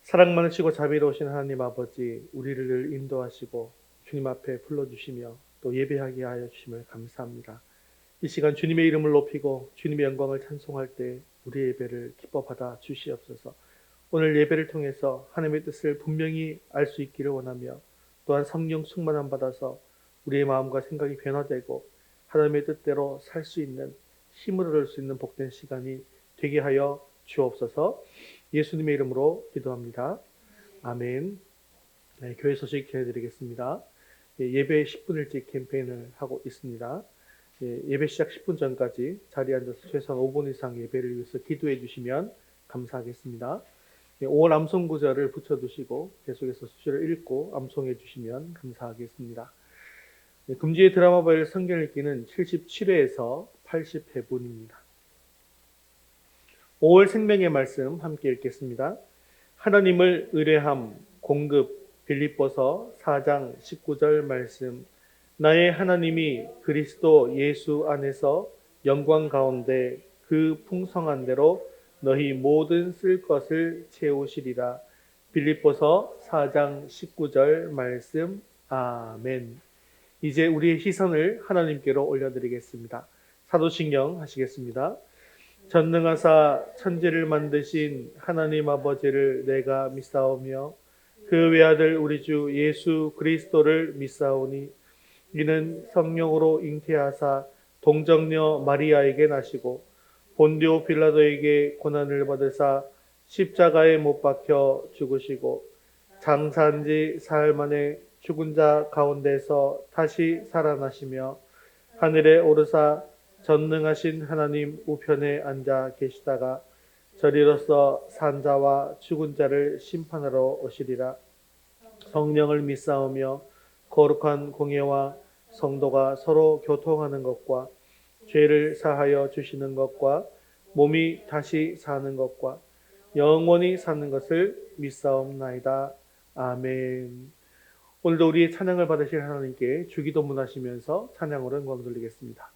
사랑 많으시고 자비로우신 하나님 아버지, 우리를 늘 인도하시고 주님 앞에 불러주시며 또 예배하게 하여 주심을 감사합니다. 이 시간 주님의 이름을 높이고 주님의 영광을 찬송할 때 우리의 예배를 기뻐 받아 주시옵소서. 오늘 예배를 통해서 하나님의 뜻을 분명히 알 수 있기를 원하며, 또한 성령 충만함 받아서 우리의 마음과 생각이 변화되고 하나님의 뜻대로 살 수 있는, 힘을 얻을 수 있는 복된 시간이 되게 하여 주옵소서. 예수님의 이름으로 기도합니다. 아멘. 네, 교회 소식 전해드리겠습니다. 예배 10분 일찍 캠페인을 하고 있습니다. 예배 시작 10분 전까지 자리에 앉아서 최소한 5분 이상 예배를 위해서 기도해 주시면 감사하겠습니다. 5월 암송 구절을 붙여두시고 계속해서 수시를 읽고 암송해 주시면 감사하겠습니다. 금주의 드라마 바이블 성경 읽기는 77회에서 80회분입니다. 5월 생명의 말씀 함께 읽겠습니다. 하나님을 의뢰함 공급 빌립보서 4장 19절 말씀. 나의 하나님이 그리스도 예수 안에서 영광 가운데 그 풍성한 대로 너희 모든 쓸 것을 채우시리라. 빌립보서 4장 19절 말씀. 아멘. 이제 우리의 시선을 하나님께로 올려드리겠습니다. 사도신경 하시겠습니다. 전능하사 천지를 만드신 하나님 아버지를 내가 믿사오며 그 외아들 우리 주 예수 그리스도를 믿사오니 이는 성령으로 잉태하사 동정녀 마리아에게 나시고 본디오 빌라도에게 고난을 받으사 십자가에 못 박혀 죽으시고 장사한 지 사흘 만에 죽은 자 가운데서 다시 살아나시며 하늘에 오르사 전능하신 하나님 우편에 앉아 계시다가 저리로서 산 자와 죽은 자를 심판하러 오시리라. 성령을 믿사오며 거룩한 공예와 성도가 서로 교통하는 것과 죄를 사하여 주시는 것과 몸이 다시 사는 것과 영원히 사는 것을 믿사옵나이다. 아멘. 오늘도 우리의 찬양을 받으실 하나님께 주기도문 하시면서 찬양으로 영광 돌리겠습니다.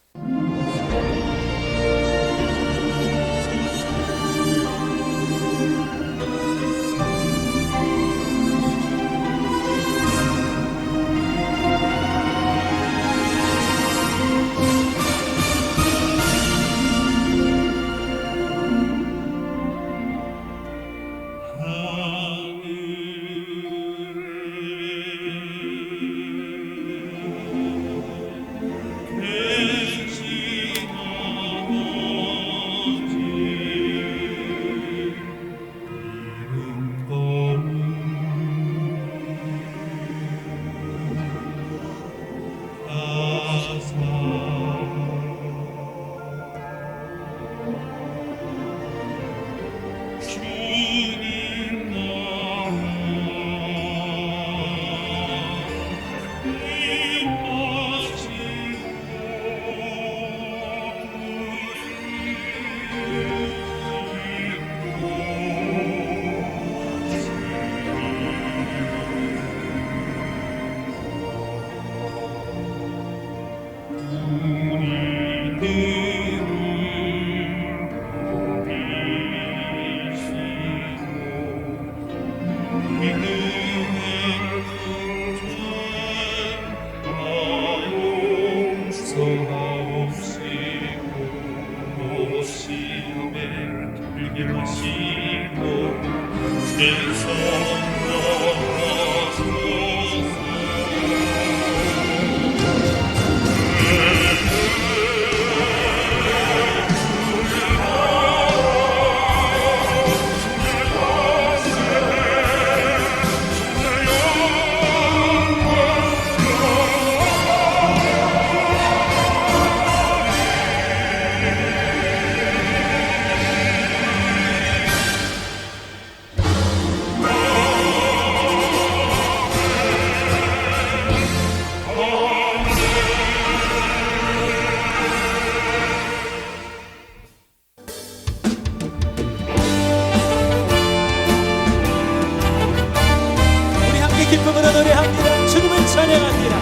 기쁨으로 노래합니다. 주님을 찬양합니다.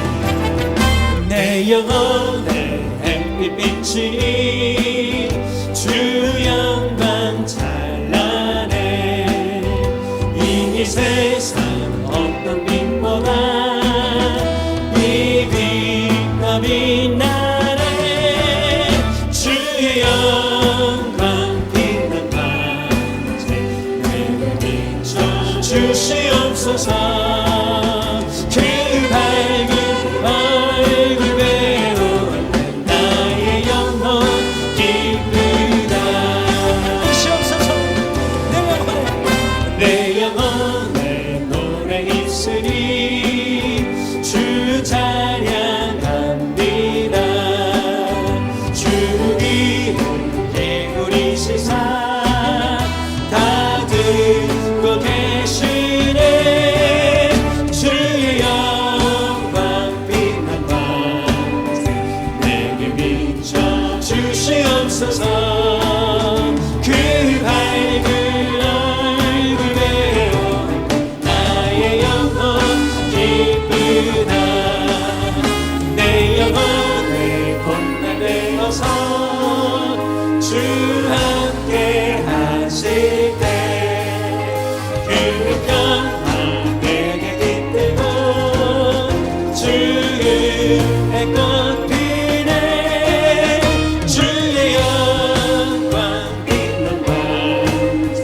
내 영혼의 햇빛이 주 영광 찬란해. 이 세상 어떤 빛보다 이 빛과 빛나네. 주의 영광 빛난 밤새 내게 비춰 주시옵소서. 그 밝은 얼굴 배울 때 나의 영혼 기쁘다. 주시옵소서. 내 영혼에 노래 있으리 주 찬양합니다. 주 이름 개구리 세상 다 듣고 계시네. 주의 영광 빛난 밤새 내게 비춰 주시옵소서. 그 밝은 얼굴 배워 나의 영혼 기쁘다. 내 영혼의 봄날 되어서 주 함께 하실 때 그 평화 내게 깃들고 주의 꽃 피네. 주의 영광 빛난 밤새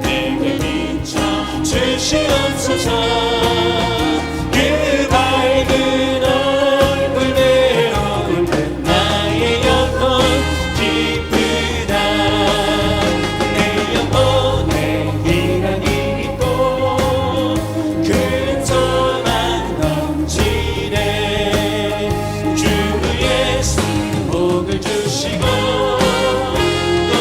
내게 비춰 주시옵소서. 그 밝은 얼굴 배울 때 나의 영혼 기쁘다. 내 영혼에 희망이 있고 큰 소망 넘치네. 주 예수 복을 주시고 또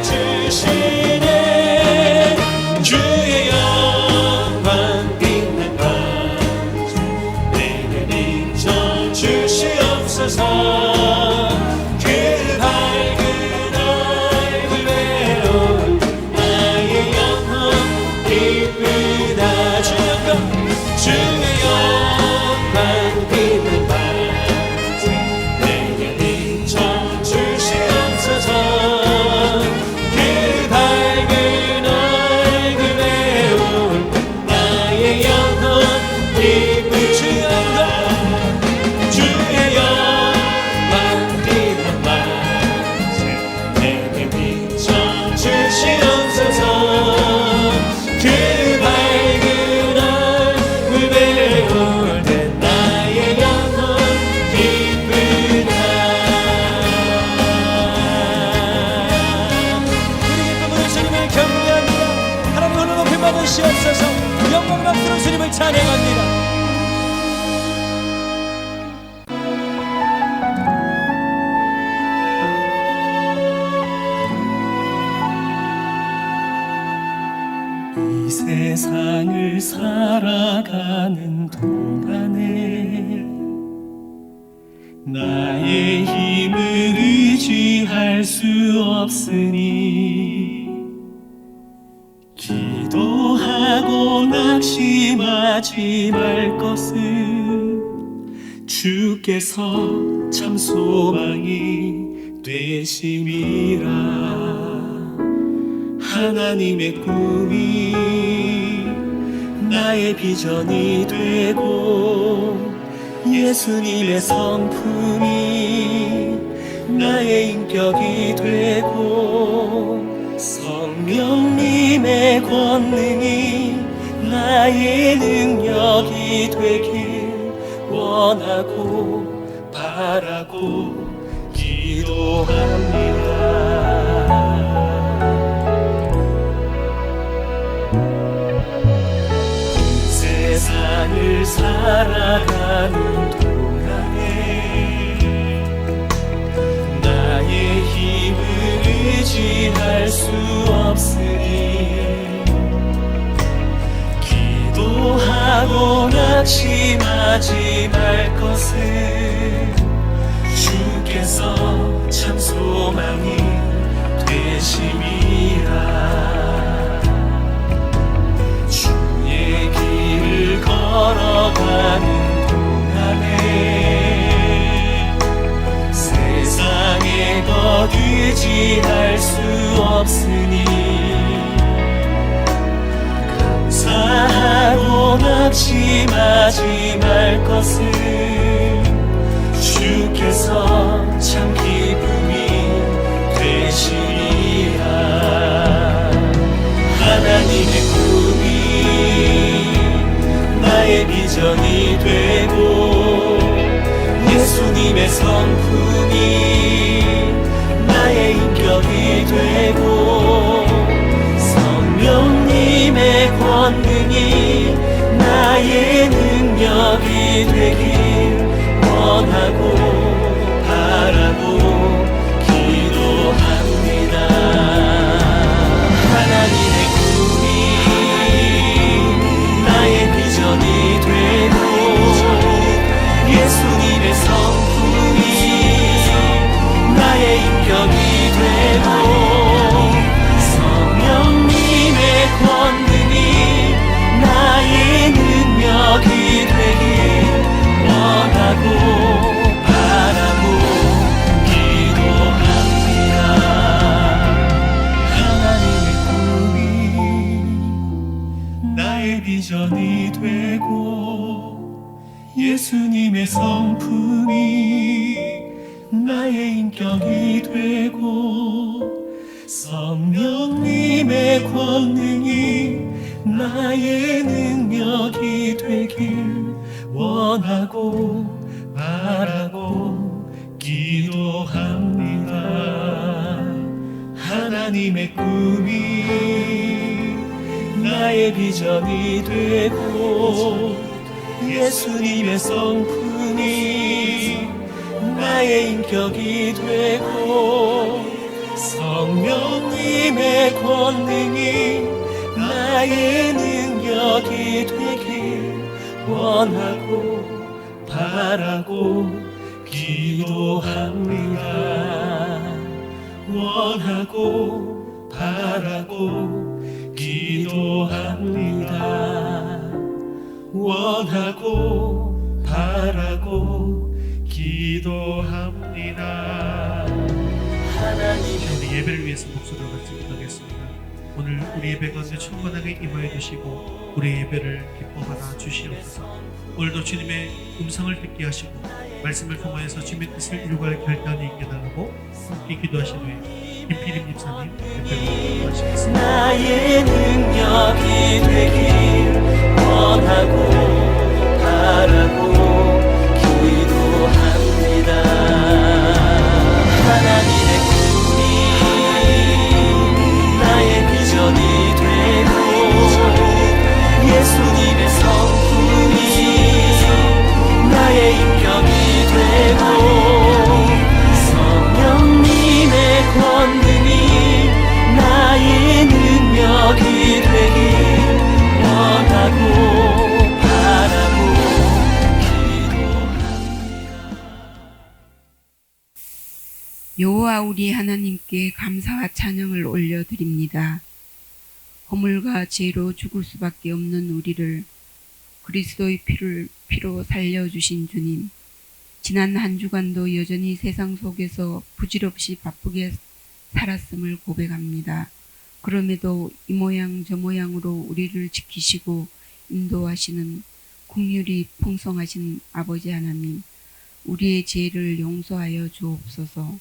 내려주시네. 주의 영광 빛난 밤새 내게 비춰 주시옵소서. 그 밝은 얼굴 배울 나의 영혼 기쁘다. 주의 영광 빛난 밤새 내게 비춰 주시옵소서. 그 밝은 얼굴 배울 나의 영혼 기쁘다. 주의 영광 빛난 밤새 내게 비춰 주시옵소서. 그 밝은 얼굴 배울 때 나의 영혼 기쁘다. 우리 기쁨으로 주님을 경배합니다. 하나님 오늘 높임 받으시옵소서. 영광 박수로 주님을 찬양합니다. 이 세상을 살아가는 동안에 나의 힘을 의지할 수 없으니 기도하고 낙심하지 말 것은 주께서 참 소망이 되심이라. 하나님의 꿈이 나의 비전이 되고 예수님의 성품이 나의 인격이 되고 성령님의 권능이 나의 능력이 되길 원하고 바라고 기도합니다. 세상을 살아가는 동안에 나의 힘을 의지할 수 없으니 기도하고 낙심하지 말 것은 주께서 참 소망이 되심이라. 주의 길을 걸어가는 동안에 세상의 것 의지할 수 없으니 하지 말 것은 주께서 참 기쁨이 되시리라. 하나님의 꿈이 나의 비전이 되고 예수님의 성품이 나의 인격이 되고 성령님의 권능이 나의 능력이 되길 원하고 바라고 기도합니다. 하나님의 꿈이 나의 비전이 되고 예수님의 성품이 나의 인격이 되고 성령님의 권능이 나의 능력이 되길 원하고 바라고 기도합니다. 하나님의 꿈이 나의 비전이 되고 예수님의 성품이 나의 인격이 되고 성령님의 권능이 나의 능력이 되길 원하고 바라고 기도합니다. 하나님의 꿈이 나의 비전이 되고 예수님의 성품이 나의 인격이 되고 성령님의 권능이 나의 능력이 되길 원하고 바라고 기도합니다. 원하고 바라고 기도합니다. 원하고 바라고 기도합니다. 하나님, 우리 예배를 위해서 목소리를 같이 기도하겠습니다. 오늘 우리 예배 가운데 충만하게 임하여 주시고 우리 예배를 기뻐하라 주시옵소서. 오늘도 주님의 음성을 듣게 하시고 말씀을 통하여서 주님의 뜻을 이루갈 결단이 있게 달라고 함께 기도하신 후에 김필임 집사님 예배를 기도하시겠습니다. 나의 능력이 되길 원하고 바라고 기도합니다. 하나님의 꿈이 나의 비전이 되고 예수님의 성품이 나의 인격이 되고 성령님의 권능이 나의 능력이 되길 원하고 바라고 기도합니다. 여호와 우리 하나님께 감사와 찬양을 올려드립니다. 허물과 죄로 죽을 수밖에 없는 우리를 그리스도의 피로 살려주신 주님, 지난 한 주간도 여전히 세상 속에서 부질없이 바쁘게 살았음을 고백합니다. 그럼에도 이 모양 저 모양으로 우리를 지키시고 인도하시는 긍휼이 풍성하신 아버지 하나님, 우리의 죄를 용서하여 주옵소서.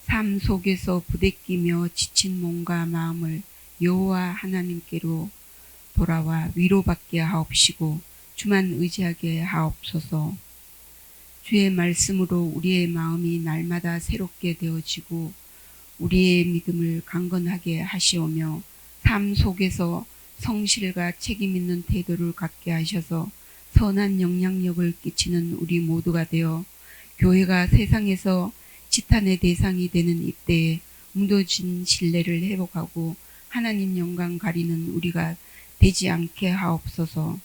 삶 속에서 부대끼며 지친 몸과 마음을 여호와 하나님께로 돌아와 위로받게 하옵시고 주만 의지하게 하옵소서. 주의 말씀으로 우리의 마음이 날마다 새롭게 되어지고 우리의 믿음을 강건하게 하시오며 삶 속에서 성실과 책임 있는 태도를 갖게 하셔서 선한 영향력을 끼치는 우리 모두가 되어 교회가 세상에서 지탄의 대상이 되는 이때에 무너진 신뢰를 회복하고 하나님 영광 가리는 우리가 되지 않게 하옵소서.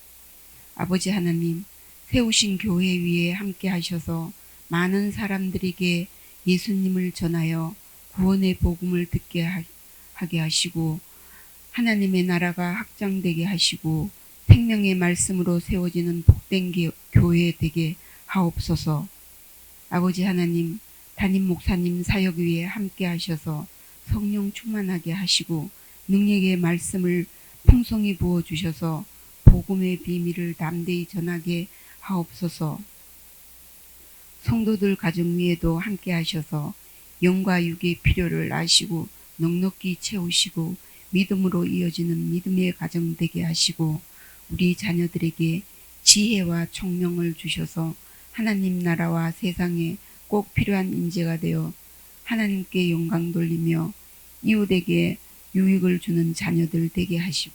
아버지 하나님, 세우신 교회 위에 함께 하셔서 많은 사람들에게 예수님을 전하여 구원의 복음을 듣게 하게 하시고 하나님의 나라가 확장되게 하시고 생명의 말씀으로 세워지는 복된 교회 되게 하옵소서. 아버지 하나님, 담임 목사님 사역 위에 함께 하셔서 성령 충만하게 하시고 능력의 말씀을 풍성히 부어주셔서 복음의 비밀을 담대히 전하게 하옵소서. 성도들 가정 위에도 함께 하셔서 영과 육의 필요를 아시고 넉넉히 채우시고 믿음으로 이어지는 믿음의 가정 되게 하시고 우리 자녀들에게 지혜와 총명을 주셔서 하나님 나라와 세상에 꼭 필요한 인재가 되어 하나님께 영광 돌리며 이웃에게 유익을 주는 자녀들 되게 하시고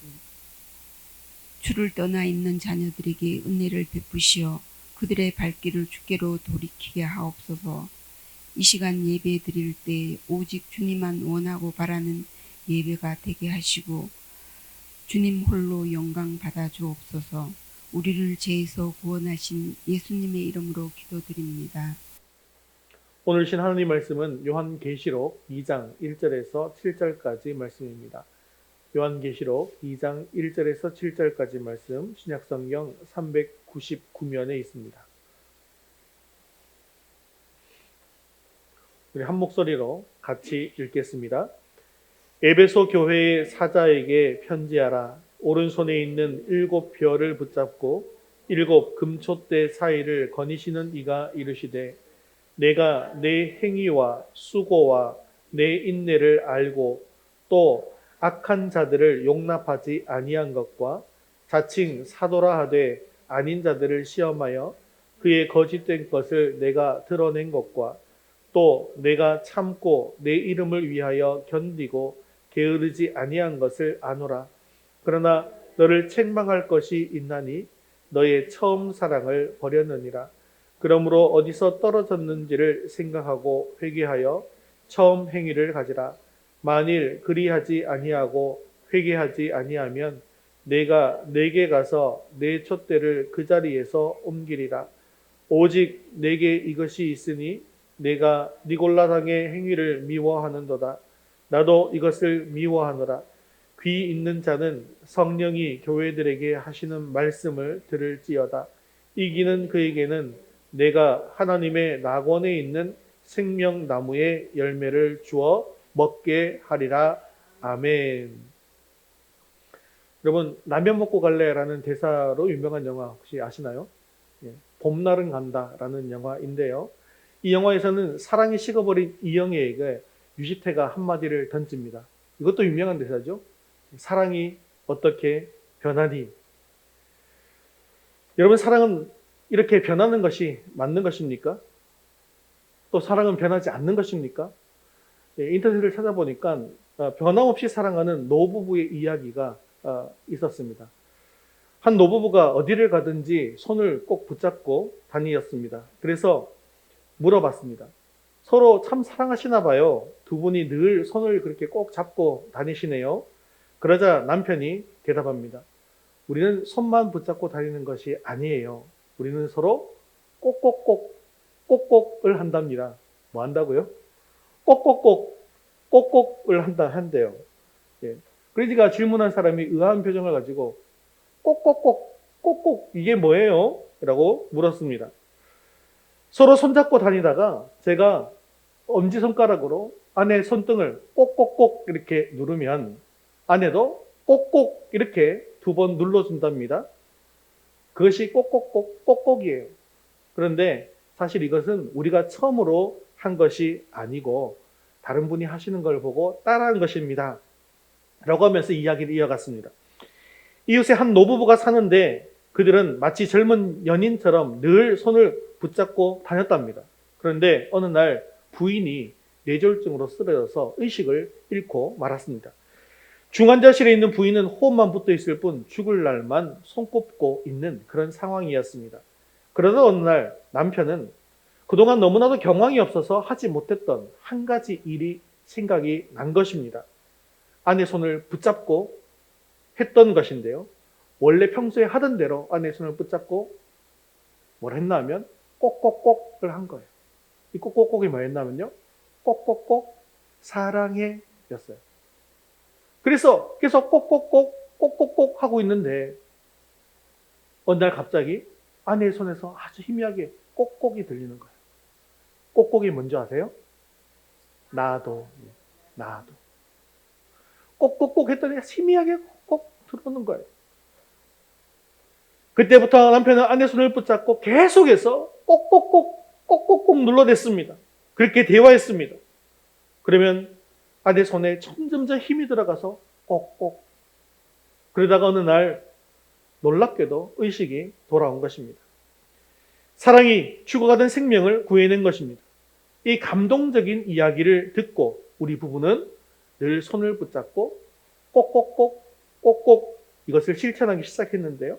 주를 떠나 있는 자녀들에게 은혜를 베푸시어 그들의 발길을 주께로 돌이키게 하옵소서. 이 시간 예배 드릴 때 오직 주님만 원하고 바라는 예배가 되게 하시고 주님 홀로 영광 받아 주옵소서. 우리를 죄에서 구원하신 예수님의 이름으로 기도드립니다. 오늘 신 하나님 말씀은 요한계시록 2장 1절에서 7절까지 말씀입니다. 요한계시록 2장 1절에서 7절까지 말씀 신약성경 399면에 있습니다. 우리 한 목소리로 같이 읽겠습니다. 에베소 교회의 사자에게 편지하라. 오른손에 있는 7별을 붙잡고 7 금촛대 사이를 거니시는 이가 이르시되 내가 내 행위와 수고와 내 인내를 알고 또 악한 자들을 용납하지 아니한 것과 자칭 사도라 하되 아닌 자들을 시험하여 그의 거짓된 것을 내가 드러낸 것과 또 내가 참고 내 이름을 위하여 견디고 게으르지 아니한 것을 아노라. 그러나 너를 책망할 것이 있나니 너의 처음 사랑을 버렸느니라. 그러므로 어디서 떨어졌는지를 생각하고 회개하여 처음 행위를 가지라. 만일 그리하지 아니하고 회개하지 아니하면 내가 내게 가서 내 촛대를 그 자리에서 옮기리라. 오직 내게 이것이 있으니 내가 니골라당의 행위를 미워하는도다. 나도 이것을 미워하노라. 귀 있는 자는 성령이 교회들에게 하시는 말씀을 들을지어다. 이기는 그에게는 내가 하나님의 낙원에 있는 생명나무의 열매를 주어 먹게 하리라. 아멘. 여러분, 라면 먹고 갈래라는 대사로 유명한 영화 혹시 아시나요? 예, 봄날은 간다라는 영화인데요. 이 영화에서는 사랑이 식어버린 이영애에게 유지태가 한마디를 던집니다. 이것도 유명한 대사죠. 사랑이 어떻게 변하니? 여러분, 사랑은 이렇게 변하는 것이 맞는 것입니까? 또 사랑은 변하지 않는 것입니까? 인터넷을 찾아보니까 변함없이 사랑하는 노부부의 이야기가 있었습니다. 한 노부부가 어디를 가든지 손을 꼭 붙잡고 다니었습니다. 그래서 물어봤습니다. 서로 참 사랑하시나 봐요. 두 분이 늘 손을 그렇게 꼭 잡고 다니시네요. 그러자 남편이 대답합니다. 우리는 손만 붙잡고 다니는 것이 아니에요. 우리는 서로 꼭꼭을 한답니다. 뭐 한다고요? 꼭꼭을 한대요. 예. 그러니까 질문한 사람이 의아한 표정을 가지고 꼭꼭 이게 뭐예요? 라고 물었습니다. 서로 손잡고 다니다가 제가 엄지손가락으로 아내 손등을 꼭꼭 이렇게 누르면 아내도 꼭꼭 이렇게 2번 눌러준답니다. 그것이 꼭꼭이에요. 그런데 사실 이것은 우리가 처음으로 한 것이 아니고 다른 분이 하시는 걸 보고 따라한 것입니다. 라고 하면서 이야기를 이어갔습니다. 이웃에 한 노부부가 사는데 그들은 마치 젊은 연인처럼 늘 손을 붙잡고 다녔답니다. 그런데 어느 날 부인이 뇌졸중으로 쓰러져서 의식을 잃고 말았습니다. 중환자실에 있는 부인은 호흡만 붙어 있을 뿐 죽을 날만 손꼽고 있는 그런 상황이었습니다. 그러다 어느 날 남편은 그동안 너무나도 경황이 없어서 하지 못했던 한 가지 일이 생각이 난 것입니다. 아내 손을 붙잡고 했던 것인데요. 원래 평소에 하던 대로 아내 손을 붙잡고 뭘 했나 하면 꼭꼭을 한 거예요. 이 꼭꼭이 뭐였냐면요. 꼭꼭 사랑해 였어요. 그래서 계속 꼭꼭 하고 있는데 어느 날 갑자기 아내의 손에서 아주 희미하게 꼭꼭이 들리는 거예요. 꼭꼭이 뭔지 아세요? 나도. 꼭꼭 했더니 희미하게 꼭 들어오는 거예요. 그때부터 남편은 아내 손을 붙잡고 계속해서 꼭꼭꼭 눌러댔습니다. 그렇게 대화했습니다. 그러면 아내 손에 점점점 힘이 들어가서 꼭꼭. 그러다가 어느 날 놀랍게도 의식이 돌아온 것입니다. 사랑이 죽어가던 생명을 구해낸 것입니다. 이 감동적인 이야기를 듣고 우리 부부는 늘 손을 붙잡고 꼭꼭꼭 이것을 실천하기 시작했는데요.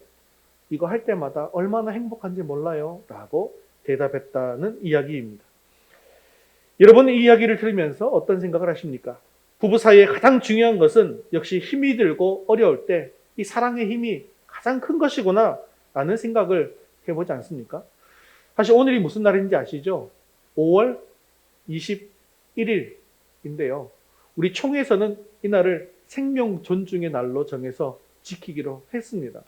이거 할 때마다 얼마나 행복한지 몰라요 라고 대답했다는 이야기입니다. 여러분, 이 이야기를 들으면서 어떤 생각을 하십니까? 부부 사이에 가장 중요한 것은 역시 힘이 들고 어려울 때 이 사랑의 힘이 가장 큰 것이구나 라는 생각을 해보지 않습니까? 사실 오늘이 무슨 날인지 아시죠? 5월 21일인데요. 우리 총회에서는 이날을 생명 존중의 날로 정해서 지키기로 했습니다.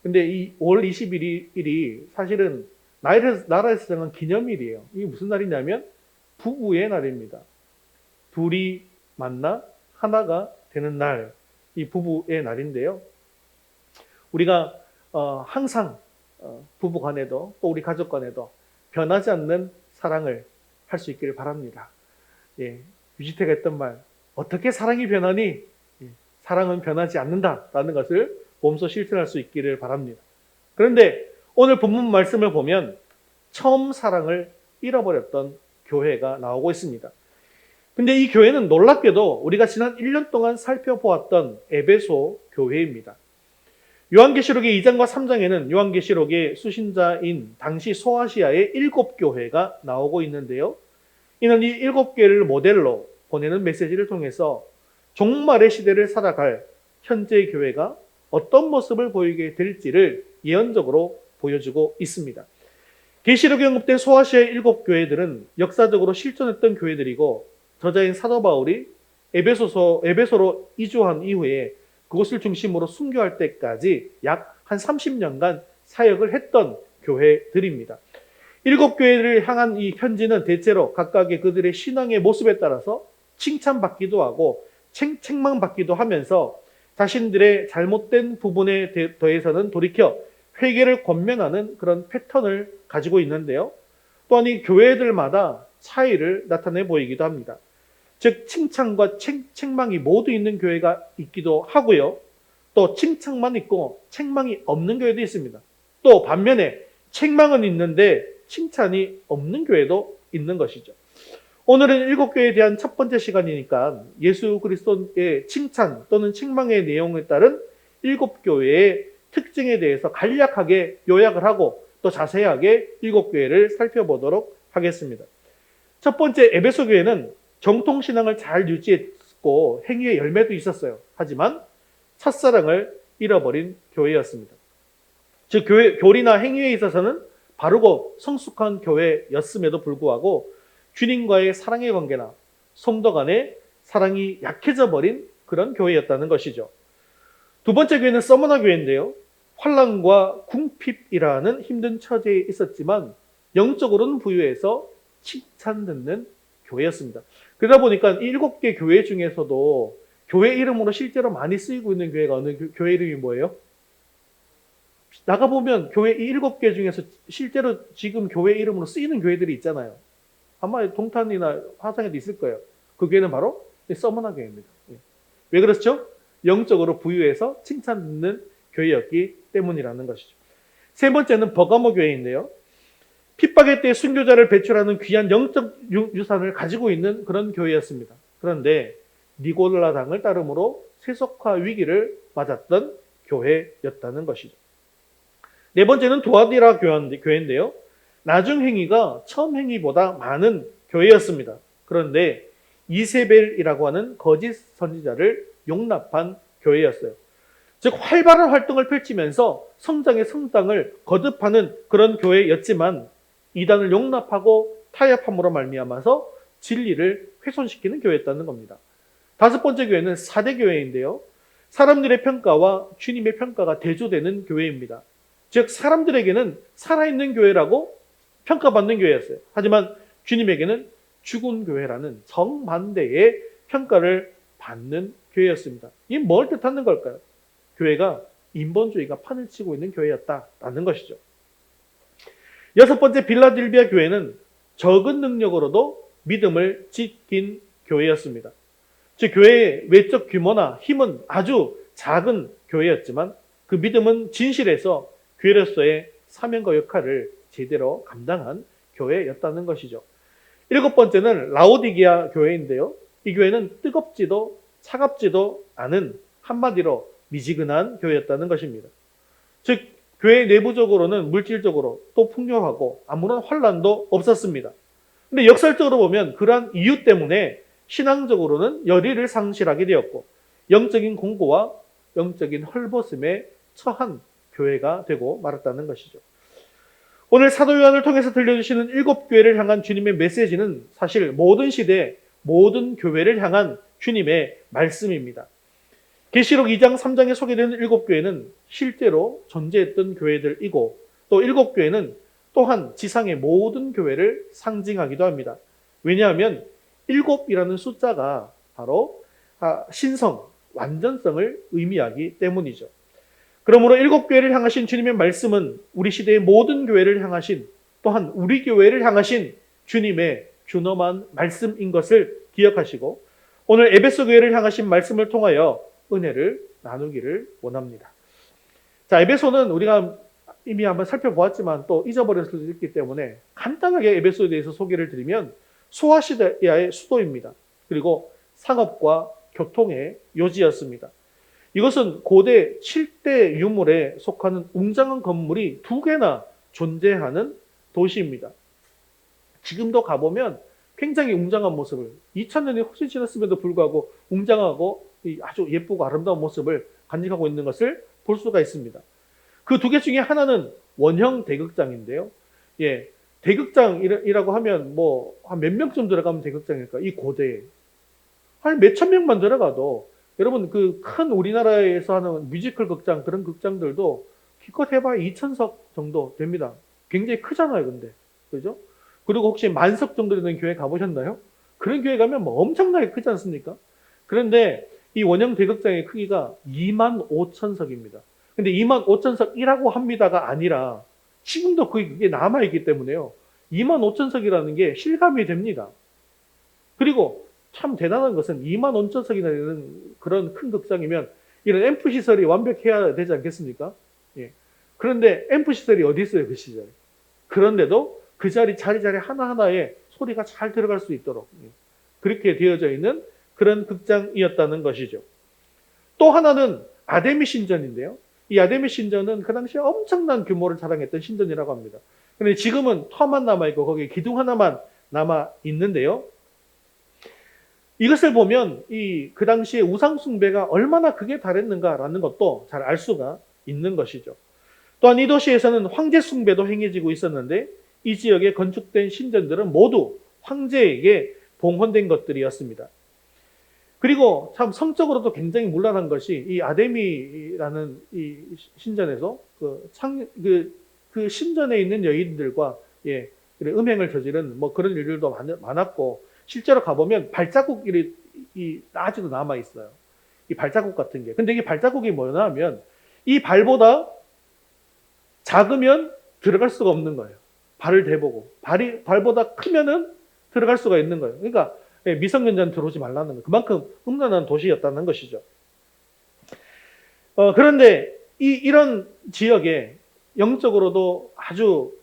근데 이 5월 21일이 사실은 나라에서 정한 기념일이에요. 이게 무슨 날이냐면 부부의 날입니다. 둘이 만나 하나가 되는 날, 이 부부의 날인데요. 우리가 항상 부부 간에도 또 우리 가족 간에도 변하지 않는 사랑을 할 수 있기를 바랍니다. 예, 유지태가 했던 말, 어떻게 사랑이 변하니? 예, 사랑은 변하지 않는다라는 것을 몸소 실천할 수 있기를 바랍니다. 그런데 오늘 본문 말씀을 보면 처음 사랑을 잃어버렸던 교회가 나오고 있습니다. 근데 이 교회는 놀랍게도 우리가 지난 1년 동안 살펴보았던 에베소 교회입니다. 요한계시록의 2장과 3장에는 요한계시록의 수신자인 당시 소아시아의 7교회가 나오고 있는데요. 이는 이 7개를 모델로 보내는 메시지를 통해서 종말의 시대를 살아갈 현재의 교회가 어떤 모습을 보이게 될지를 예언적으로 보여주고 있습니다. 계시록에 언급된 소아시아의 7교회들은 역사적으로 실존했던 교회들이고 저자인 사도 바울이 에베소로 이주한 이후에 그것을 중심으로 순교할 때까지 약 한 30년간 사역을 했던 교회들입니다. 7교회를 향한 이 편지는 대체로 각각의 그들의 신앙의 모습에 따라서 칭찬받기도 하고 책망받기도 하면서 자신들의 잘못된 부분에 더해서는 돌이켜 회개를 권면하는 그런 패턴을 가지고 있는데요. 또한 이 교회들마다 차이를 나타내 보이기도 합니다. 즉 칭찬과 책망이 모두 있는 교회가 있기도 하고요. 또 칭찬만 있고 책망이 없는 교회도 있습니다. 또 반면에 책망은 있는데 칭찬이 없는 교회도 있는 것이죠. 오늘은 7교회에 대한 첫 번째 시간이니까 예수 그리스도의 칭찬 또는 책망의 내용에 따른 7교회의 특징에 대해서 간략하게 요약을 하고 또 자세하게 7교회를 살펴보도록 하겠습니다. 첫 번째 에베소 교회는 정통신앙을 잘 유지했고 행위의 열매도 있었어요. 하지만 첫사랑을 잃어버린 교회였습니다. 즉 교리나 행위에 있어서는 바르고 성숙한 교회였음에도 불구하고 주님과의 사랑의 관계나 성도 간의 사랑이 약해져 버린 그런 교회였다는 것이죠. 두 번째 교회는 서머나 교회인데요. 환난과 궁핍이라는 힘든 처지에 있었지만 영적으로는 부유해서 칭찬 듣는 교회였습니다. 그러다 보니까 이 7개 교회 중에서도 교회 이름으로 실제로 많이 쓰이고 있는 교회가 어느 교회 이름이 뭐예요? 나가보면 교회 이 7개 중에서 실제로 지금 교회 이름으로 쓰이는 교회들이 있잖아요. 아마 동탄이나 화성에도 있을 거예요. 그 교회는 바로 서머나 교회입니다. 왜 그렇죠? 영적으로 부유해서 칭찬 듣는 교회였기 때문이라는 것이죠. 세 번째는 버가모 교회인데요. 핍박의 때 순교자를 배출하는 귀한 영적 유산을 가지고 있는 그런 교회였습니다. 그런데 니골라당을 따름으로 세속화 위기를 맞았던 교회였다는 것이죠. 네 번째는 두아디라 교회인데요. 나중 행위가 처음 행위보다 많은 교회였습니다. 그런데 이세벨이라고 하는 거짓 선지자를 용납한 교회였어요. 즉 활발한 활동을 펼치면서 성장의 성장을 거듭하는 그런 교회였지만 이단을 용납하고 타협함으로 말미암아서 진리를 훼손시키는 교회였다는 겁니다. 다섯 번째 교회는 사대교회인데요. 사람들의 평가와 주님의 평가가 대조되는 교회입니다. 즉 사람들에게는 살아있는 교회라고 평가받는 교회였어요. 하지만 주님에게는 죽은 교회라는 정반대의 평가를 받는 교회였습니다. 이게 뭘 뜻하는 걸까요? 교회가 인본주의가 판을 치고 있는 교회였다라는 것이죠. 여섯 번째, 빌라델비아 교회는 적은 능력으로도 믿음을 지킨 교회였습니다. 즉 교회의 외적 규모나 힘은 아주 작은 교회였지만 그 믿음은 진실해서 교회로서의 사명과 역할을 제대로 감당한 교회였다는 것이죠. 일곱 번째는 라오디게아 교회인데요. 이 교회는 뜨겁지도 차갑지도 않은, 한마디로 미지근한 교회였다는 것입니다. 즉 교회 내부적으로는 물질적으로 또 풍요하고 아무런 환란도 없었습니다. 근데 역설적으로 보면 그러한 이유 때문에 신앙적으로는 열의를 상실하게 되었고 영적인 공고와 영적인 헐벗음에 처한 교회가 되고 말았다는 것이죠. 오늘 사도 요한을 통해서 들려주시는 일곱 교회를 향한 주님의 메시지는 사실 모든 시대 모든 교회를 향한 주님의 말씀입니다. 계시록 2장 3장에 소개되는 일곱 교회는 실제로 존재했던 교회들이고 또 일곱 교회는 또한 지상의 모든 교회를 상징하기도 합니다. 왜냐하면 일곱이라는 숫자가 바로 신성, 완전성을 의미하기 때문이죠. 그러므로 일곱 교회를 향하신 주님의 말씀은 우리 시대의 모든 교회를 향하신, 또한 우리 교회를 향하신 주님의 준엄한 말씀인 것을 기억하시고 오늘 에베소 교회를 향하신 말씀을 통하여 은혜를 나누기를 원합니다. 자, 에베소는 우리가 이미 한번 살펴보았지만 또 잊어버릴 수도 있기 때문에 간단하게 에베소에 대해서 소개를 드리면 소아시아의 수도입니다. 그리고 상업과 교통의 요지였습니다. 이것은 고대 7대 유물에 속하는 웅장한 건물이 2개나 존재하는 도시입니다. 지금도 가보면 굉장히 웅장한 모습을 2000년이 훨씬 지났음에도 불구하고 웅장하고 아주 예쁘고 아름다운 모습을 간직하고 있는 것을 볼 수가 있습니다. 그 2개 중에 하나는 원형 대극장인데요. 예, 대극장이라고 하면 뭐 한 몇 명쯤 들어가면 대극장일까? 이 고대에 한 몇천 명만 들어가도 여러분 그 큰 우리나라에서 하는 뮤지컬 극장 그런 극장들도 기껏 해봐야 2,000석 정도 됩니다. 굉장히 크잖아요, 근데 그죠? 그리고 혹시 만석 정도 되는 교회 가보셨나요? 그런 교회 가면 뭐 엄청나게 크지 않습니까? 그런데 이 원형 대극장의 크기가 25,000석입니다. 근데 25,000석이라고 합니다가 아니라 지금도 그게 남아있기 때문에요. 25,000석이라는 게 실감이 됩니다. 그리고 참 대단한 것은 25,000석이나 되는 그런 큰 극장이면 이런 앰프 시설이 완벽해야 되지 않겠습니까? 예. 그런데 앰프 시설이 어디 있어요, 그 시절에? 그런데도 그 자리 하나하나에 소리가 잘 들어갈 수 있도록 그렇게 되어져 있는 그런 극장이었다는 것이죠. 또 하나는 아데미 신전인데요. 이 아데미 신전은 그 당시에 엄청난 규모를 자랑했던 신전이라고 합니다. 그런데 지금은 터만 남아있고 거기에 기둥 하나만 남아있는데요. 이것을 보면 그 당시에 우상숭배가 얼마나 극에 달했는가라는 것도 잘 알 수가 있는 것이죠. 또한 이 도시에서는 황제숭배도 행해지고 있었는데 이 지역에 건축된 신전들은 모두 황제에게 봉헌된 것들이었습니다. 그리고 참 성적으로도 굉장히 문란한 것이 이 아데미라는 이 신전에서 그 신전에 있는 여인들과 음행을 저지른 뭐 그런 일들도 많았고 실제로 가보면 발자국이 아직도 남아 있어요. 이 발자국 같은 게. 근데 이 발자국이 뭐냐면 이 발보다 작으면 들어갈 수가 없는 거예요. 발을 대보고 발보다 크면은 들어갈 수가 있는 거예요. 그러니까 미성년자는 들어오지 말라는 거예요. 그만큼 음란한 도시였다는 것이죠. 그런데 이런 지역에 영적으로도 아주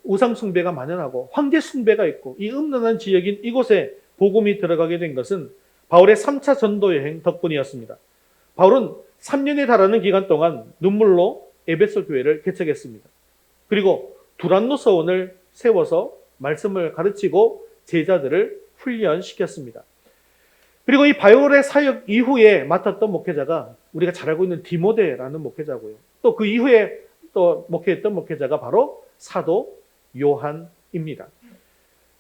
우상숭배가 만연하고 황제숭배가 있고 이 음란한 지역인 이곳에 복음이 들어가게 된 것은 바울의 3차 전도 여행 덕분이었습니다. 바울은 3년에 달하는 기간 동안 눈물로 에베소 교회를 개척했습니다. 그리고 두란노 서원을 세워서 말씀을 가르치고 제자들을 훈련시켰습니다. 그리고 이 바울의 사역 이후에 맡았던 목회자가 우리가 잘 알고 있는 디모데라는 목회자고요. 또 그 이후에 또 목회했던 목회자가 바로 사도 요한입니다.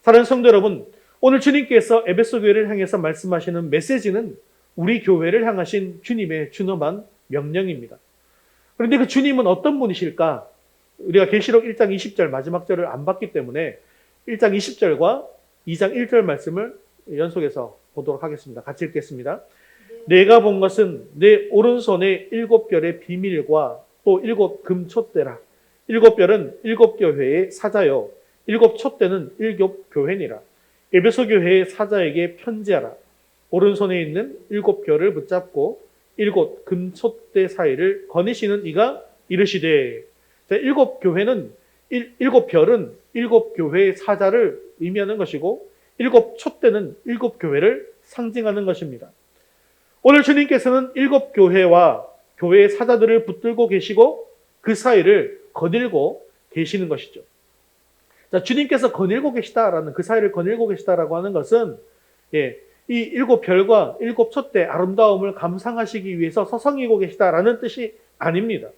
사랑하는 성도 여러분, 오늘 주님께서 에베소 교회를 향해서 말씀하시는 메시지는 우리 교회를 향하신 주님의 준엄한 명령입니다. 그런데 그 주님은 어떤 분이실까? 우리가 계시록 1장 20절 마지막 절을 안 봤기 때문에 1장 20절과 2장 1절 말씀을 연속해서 보도록 하겠습니다. 같이 읽겠습니다. 내가 본 것은 내 오른손에 7별의 비밀과 또 7금촛대라. 7별은 7교회의 사자요 7촛대는 7교회니라. 에베소 교회의 사자에게 편지하라. 오른손에 있는 7별을 붙잡고 7금촛대 사이를 거니시는 이가 이르시되. 7교회는 7별은 7교회의 사자를 의미하는 것이고 7촛대는 7교회를 상징하는 것입니다. 오늘 주님께서는 7교회와 교회의 사자들을 붙들고 계시고 그 사이를 거닐고 계시는 것이죠. 자, 주님께서 거닐고 계시다라는, 그 사이를 거닐고 계시다라고 하는 것은 이 7별과 7촛대 아름다움을 감상하시기 위해서 서성이고 계시다라는 뜻이 아닙니다.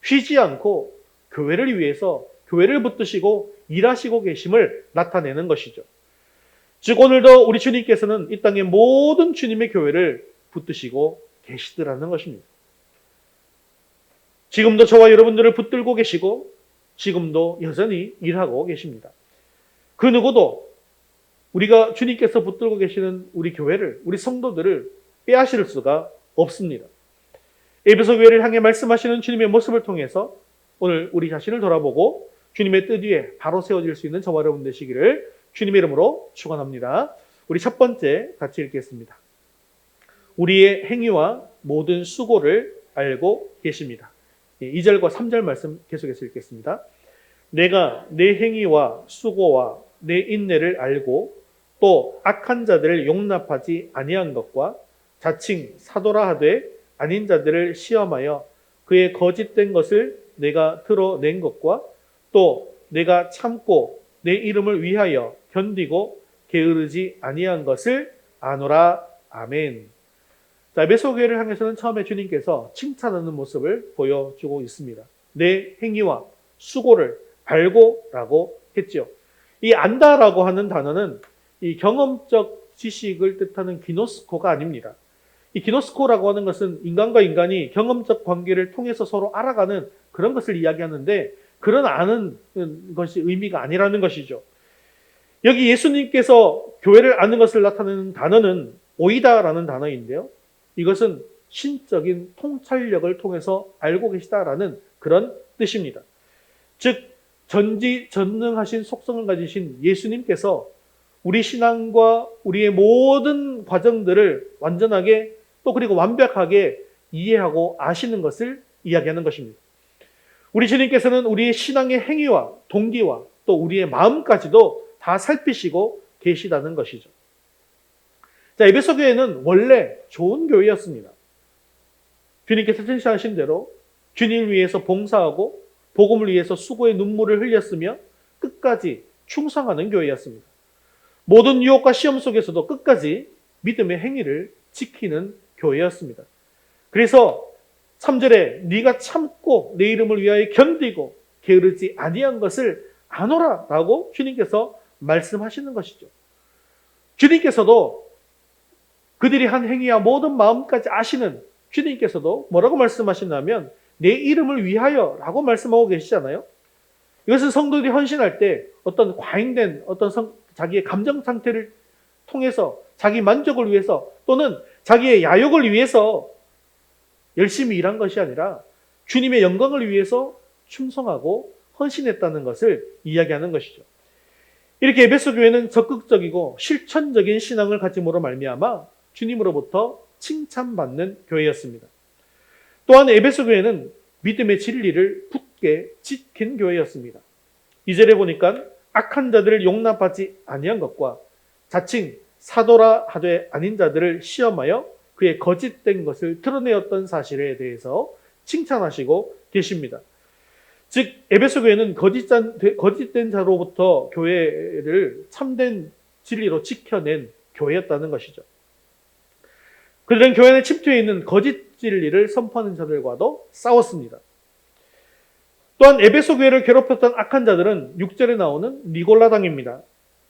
쉬지 않고 교회를 위해서 교회를 붙드시고 일하시고 계심을 나타내는 것이죠. 즉 오늘도 우리 주님께서는 이 땅의 모든 주님의 교회를 붙드시고 계시더라는 것입니다. 지금도 저와 여러분들을 붙들고 계시고 지금도 여전히 일하고 계십니다. 그 누구도 우리가 주님께서 붙들고 계시는 우리 교회를, 우리 성도들을 빼앗을 수가 없습니다. 에베소 교회를 향해 말씀하시는 주님의 모습을 통해서 오늘 우리 자신을 돌아보고 주님의 뜻 위에 바로 세워질 수 있는 저와 여러분 되시기를 주님의 이름으로 축원합니다. 우리 첫 번째 같이 읽겠습니다. 우리의 행위와 모든 수고를 알고 계십니다. 2절과 3절 말씀 계속해서 읽겠습니다. 내가 내 행위와 수고와 내 인내를 알고 또 악한 자들을 용납하지 아니한 것과 자칭 사도라 하되 아닌 자들을 시험하여 그의 거짓된 것을 내가 드러낸 것과 또 내가 참고 내 이름을 위하여 견디고 게으르지 아니한 것을 아노라. 아멘. 자, 에베소 교회를 향해서는 처음에 주님께서 칭찬하는 모습을 보여주고 있습니다. 내 행위와 수고를 알고라고 했죠. 이 안다라고 하는 단어는 이 경험적 지식을 뜻하는 기노스코가 아닙니다. 이 기노스코라고 하는 것은 인간과 인간이 경험적 관계를 통해서 서로 알아가는 그런 것을 이야기하는데 그런 아는 것이 의미가 아니라는 것이죠. 여기 예수님께서 교회를 아는 것을 나타내는 단어는 오이다라는 단어인데요. 이것은 신적인 통찰력을 통해서 알고 계시다라는 그런 뜻입니다. 즉 전지전능하신 속성을 가지신 예수님께서 우리 신앙과 우리의 모든 과정들을 완전하게 또 그리고 완벽하게 이해하고 아시는 것을 이야기하는 것입니다. 우리 주님께서는 우리의 신앙의 행위와 동기와 또 우리의 마음까지도 다 살피시고 계시다는 것이죠. 자, 에베소 교회는 원래 좋은 교회였습니다. 주님께서 칭찬하신 대로 주님을 위해서 봉사하고 복음을 위해서 수고의 눈물을 흘렸으며 끝까지 충성하는 교회였습니다. 모든 유혹과 시험 속에서도 끝까지 믿음의 행위를 지키는 교회였습니다. 그래서 3절에 네가 참고 내 이름을 위하여 견디고 게으르지 아니한 것을 아노라라고 주님께서 말씀하시는 것이죠. 주님께서도 그들이 한 행위와 모든 마음까지 아시는 주님께서도 뭐라고 말씀하시냐면 내 이름을 위하여라고 말씀하고 계시잖아요. 이것은 성도들이 헌신할 때 어떤 과잉된 어떤 자기의 감정 상태를 통해서 자기 만족을 위해서 또는 자기의 야욕을 위해서 열심히 일한 것이 아니라 주님의 영광을 위해서 충성하고 헌신했다는 것을 이야기하는 것이죠. 이렇게 에베소 교회는 적극적이고 실천적인 신앙을 가짐으로 말미암아 주님으로부터 칭찬받는 교회였습니다. 또한 에베소 교회는 믿음의 진리를 굳게 지킨 교회였습니다. 2절에 보니까 악한 자들을 용납하지 아니한 것과 자칭 사도라 하되 아닌 자들을 시험하여 그의 거짓된 것을 드러내었던 사실에 대해서 칭찬하시고 계십니다. 즉 에베소 교회는 거짓된 자로부터 교회를 참된 진리로 지켜낸 교회였다는 것이죠. 그들은 교회 안에 침투해 있는 거짓 진리를 선포하는 자들과도 싸웠습니다. 또한 에베소 교회를 괴롭혔던 악한 자들은 6절에 나오는 니골라당입니다.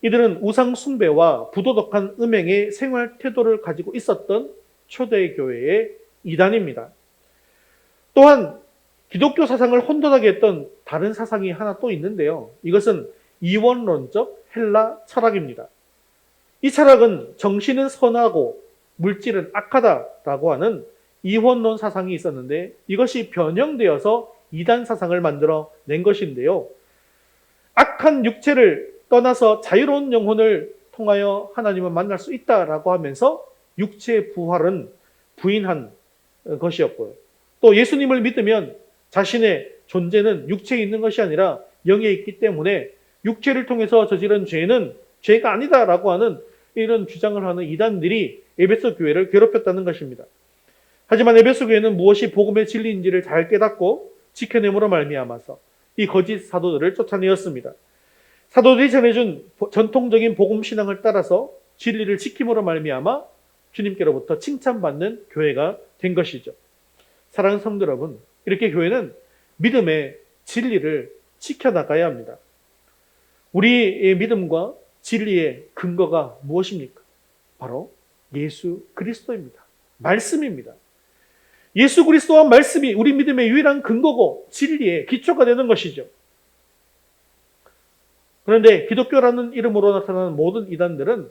이들은 우상 숭배와 부도덕한 음행의 생활 태도를 가지고 있었던 초대교회의 이단입니다. 또한 기독교 사상을 혼돈하게 했던 다른 사상이 하나 또 있는데요. 이것은 이원론적 헬라 철학입니다. 이 철학은 정신은 선하고 물질은 악하다라고 하는 이원론 사상이 있었는데 이것이 변형되어서 이단 사상을 만들어 낸 것인데요. 악한 육체를 떠나서 자유로운 영혼을 통하여 하나님을 만날 수 있다라고 하면서 육체의 부활은 부인한 것이었고요. 또 예수님을 믿으면 자신의 존재는 육체에 있는 것이 아니라 영에 있기 때문에 육체를 통해서 저지른 죄는 죄가 아니다라고 하는 이런 주장을 하는 이단들이 에베소 교회를 괴롭혔다는 것입니다. 하지만 에베소 교회는 무엇이 복음의 진리인지를 잘 깨닫고 지켜냄으로 말미암아서 이 거짓 사도들을 쫓아내었습니다. 사도들이 전해준 전통적인 복음 신앙을 따라서 진리를 지킴으로 말미암아 주님께로부터 칭찬받는 교회가 된 것이죠. 사랑하는 성도 여러분, 이렇게 교회는 믿음의 진리를 지켜나가야 합니다. 우리의 믿음과 진리의 근거가 무엇입니까? 바로 예수 그리스도입니다. 말씀입니다. 예수 그리스도와 말씀이 우리 믿음의 유일한 근거고 진리의 기초가 되는 것이죠. 그런데 기독교라는 이름으로 나타나는 모든 이단들은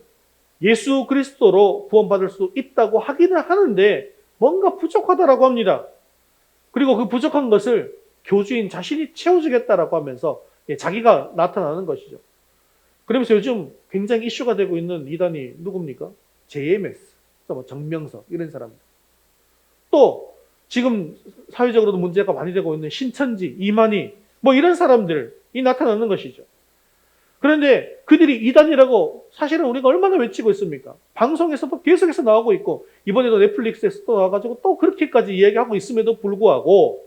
예수 그리스도로 구원받을 수 있다고 하기는 하는데 뭔가 부족하다라고 합니다. 그리고 그 부족한 것을 교주인 자신이 채워주겠다라고 하면서 자기가 나타나는 것이죠. 그러면서 요즘 굉장히 이슈가 되고 있는 이단이 누굽니까? JMS, 정명석 이런 사람들. 또 지금 사회적으로도 문제가 많이 되고 있는 신천지, 이만희 이런 사람들이 나타나는 것이죠. 그런데 그들이 이단이라고 사실은 우리가 얼마나 외치고 있습니까? 방송에서도 계속해서 나오고 있고 이번에도 넷플릭스에서 또 나와가지고 또 그렇게까지 이야기하고 있음에도 불구하고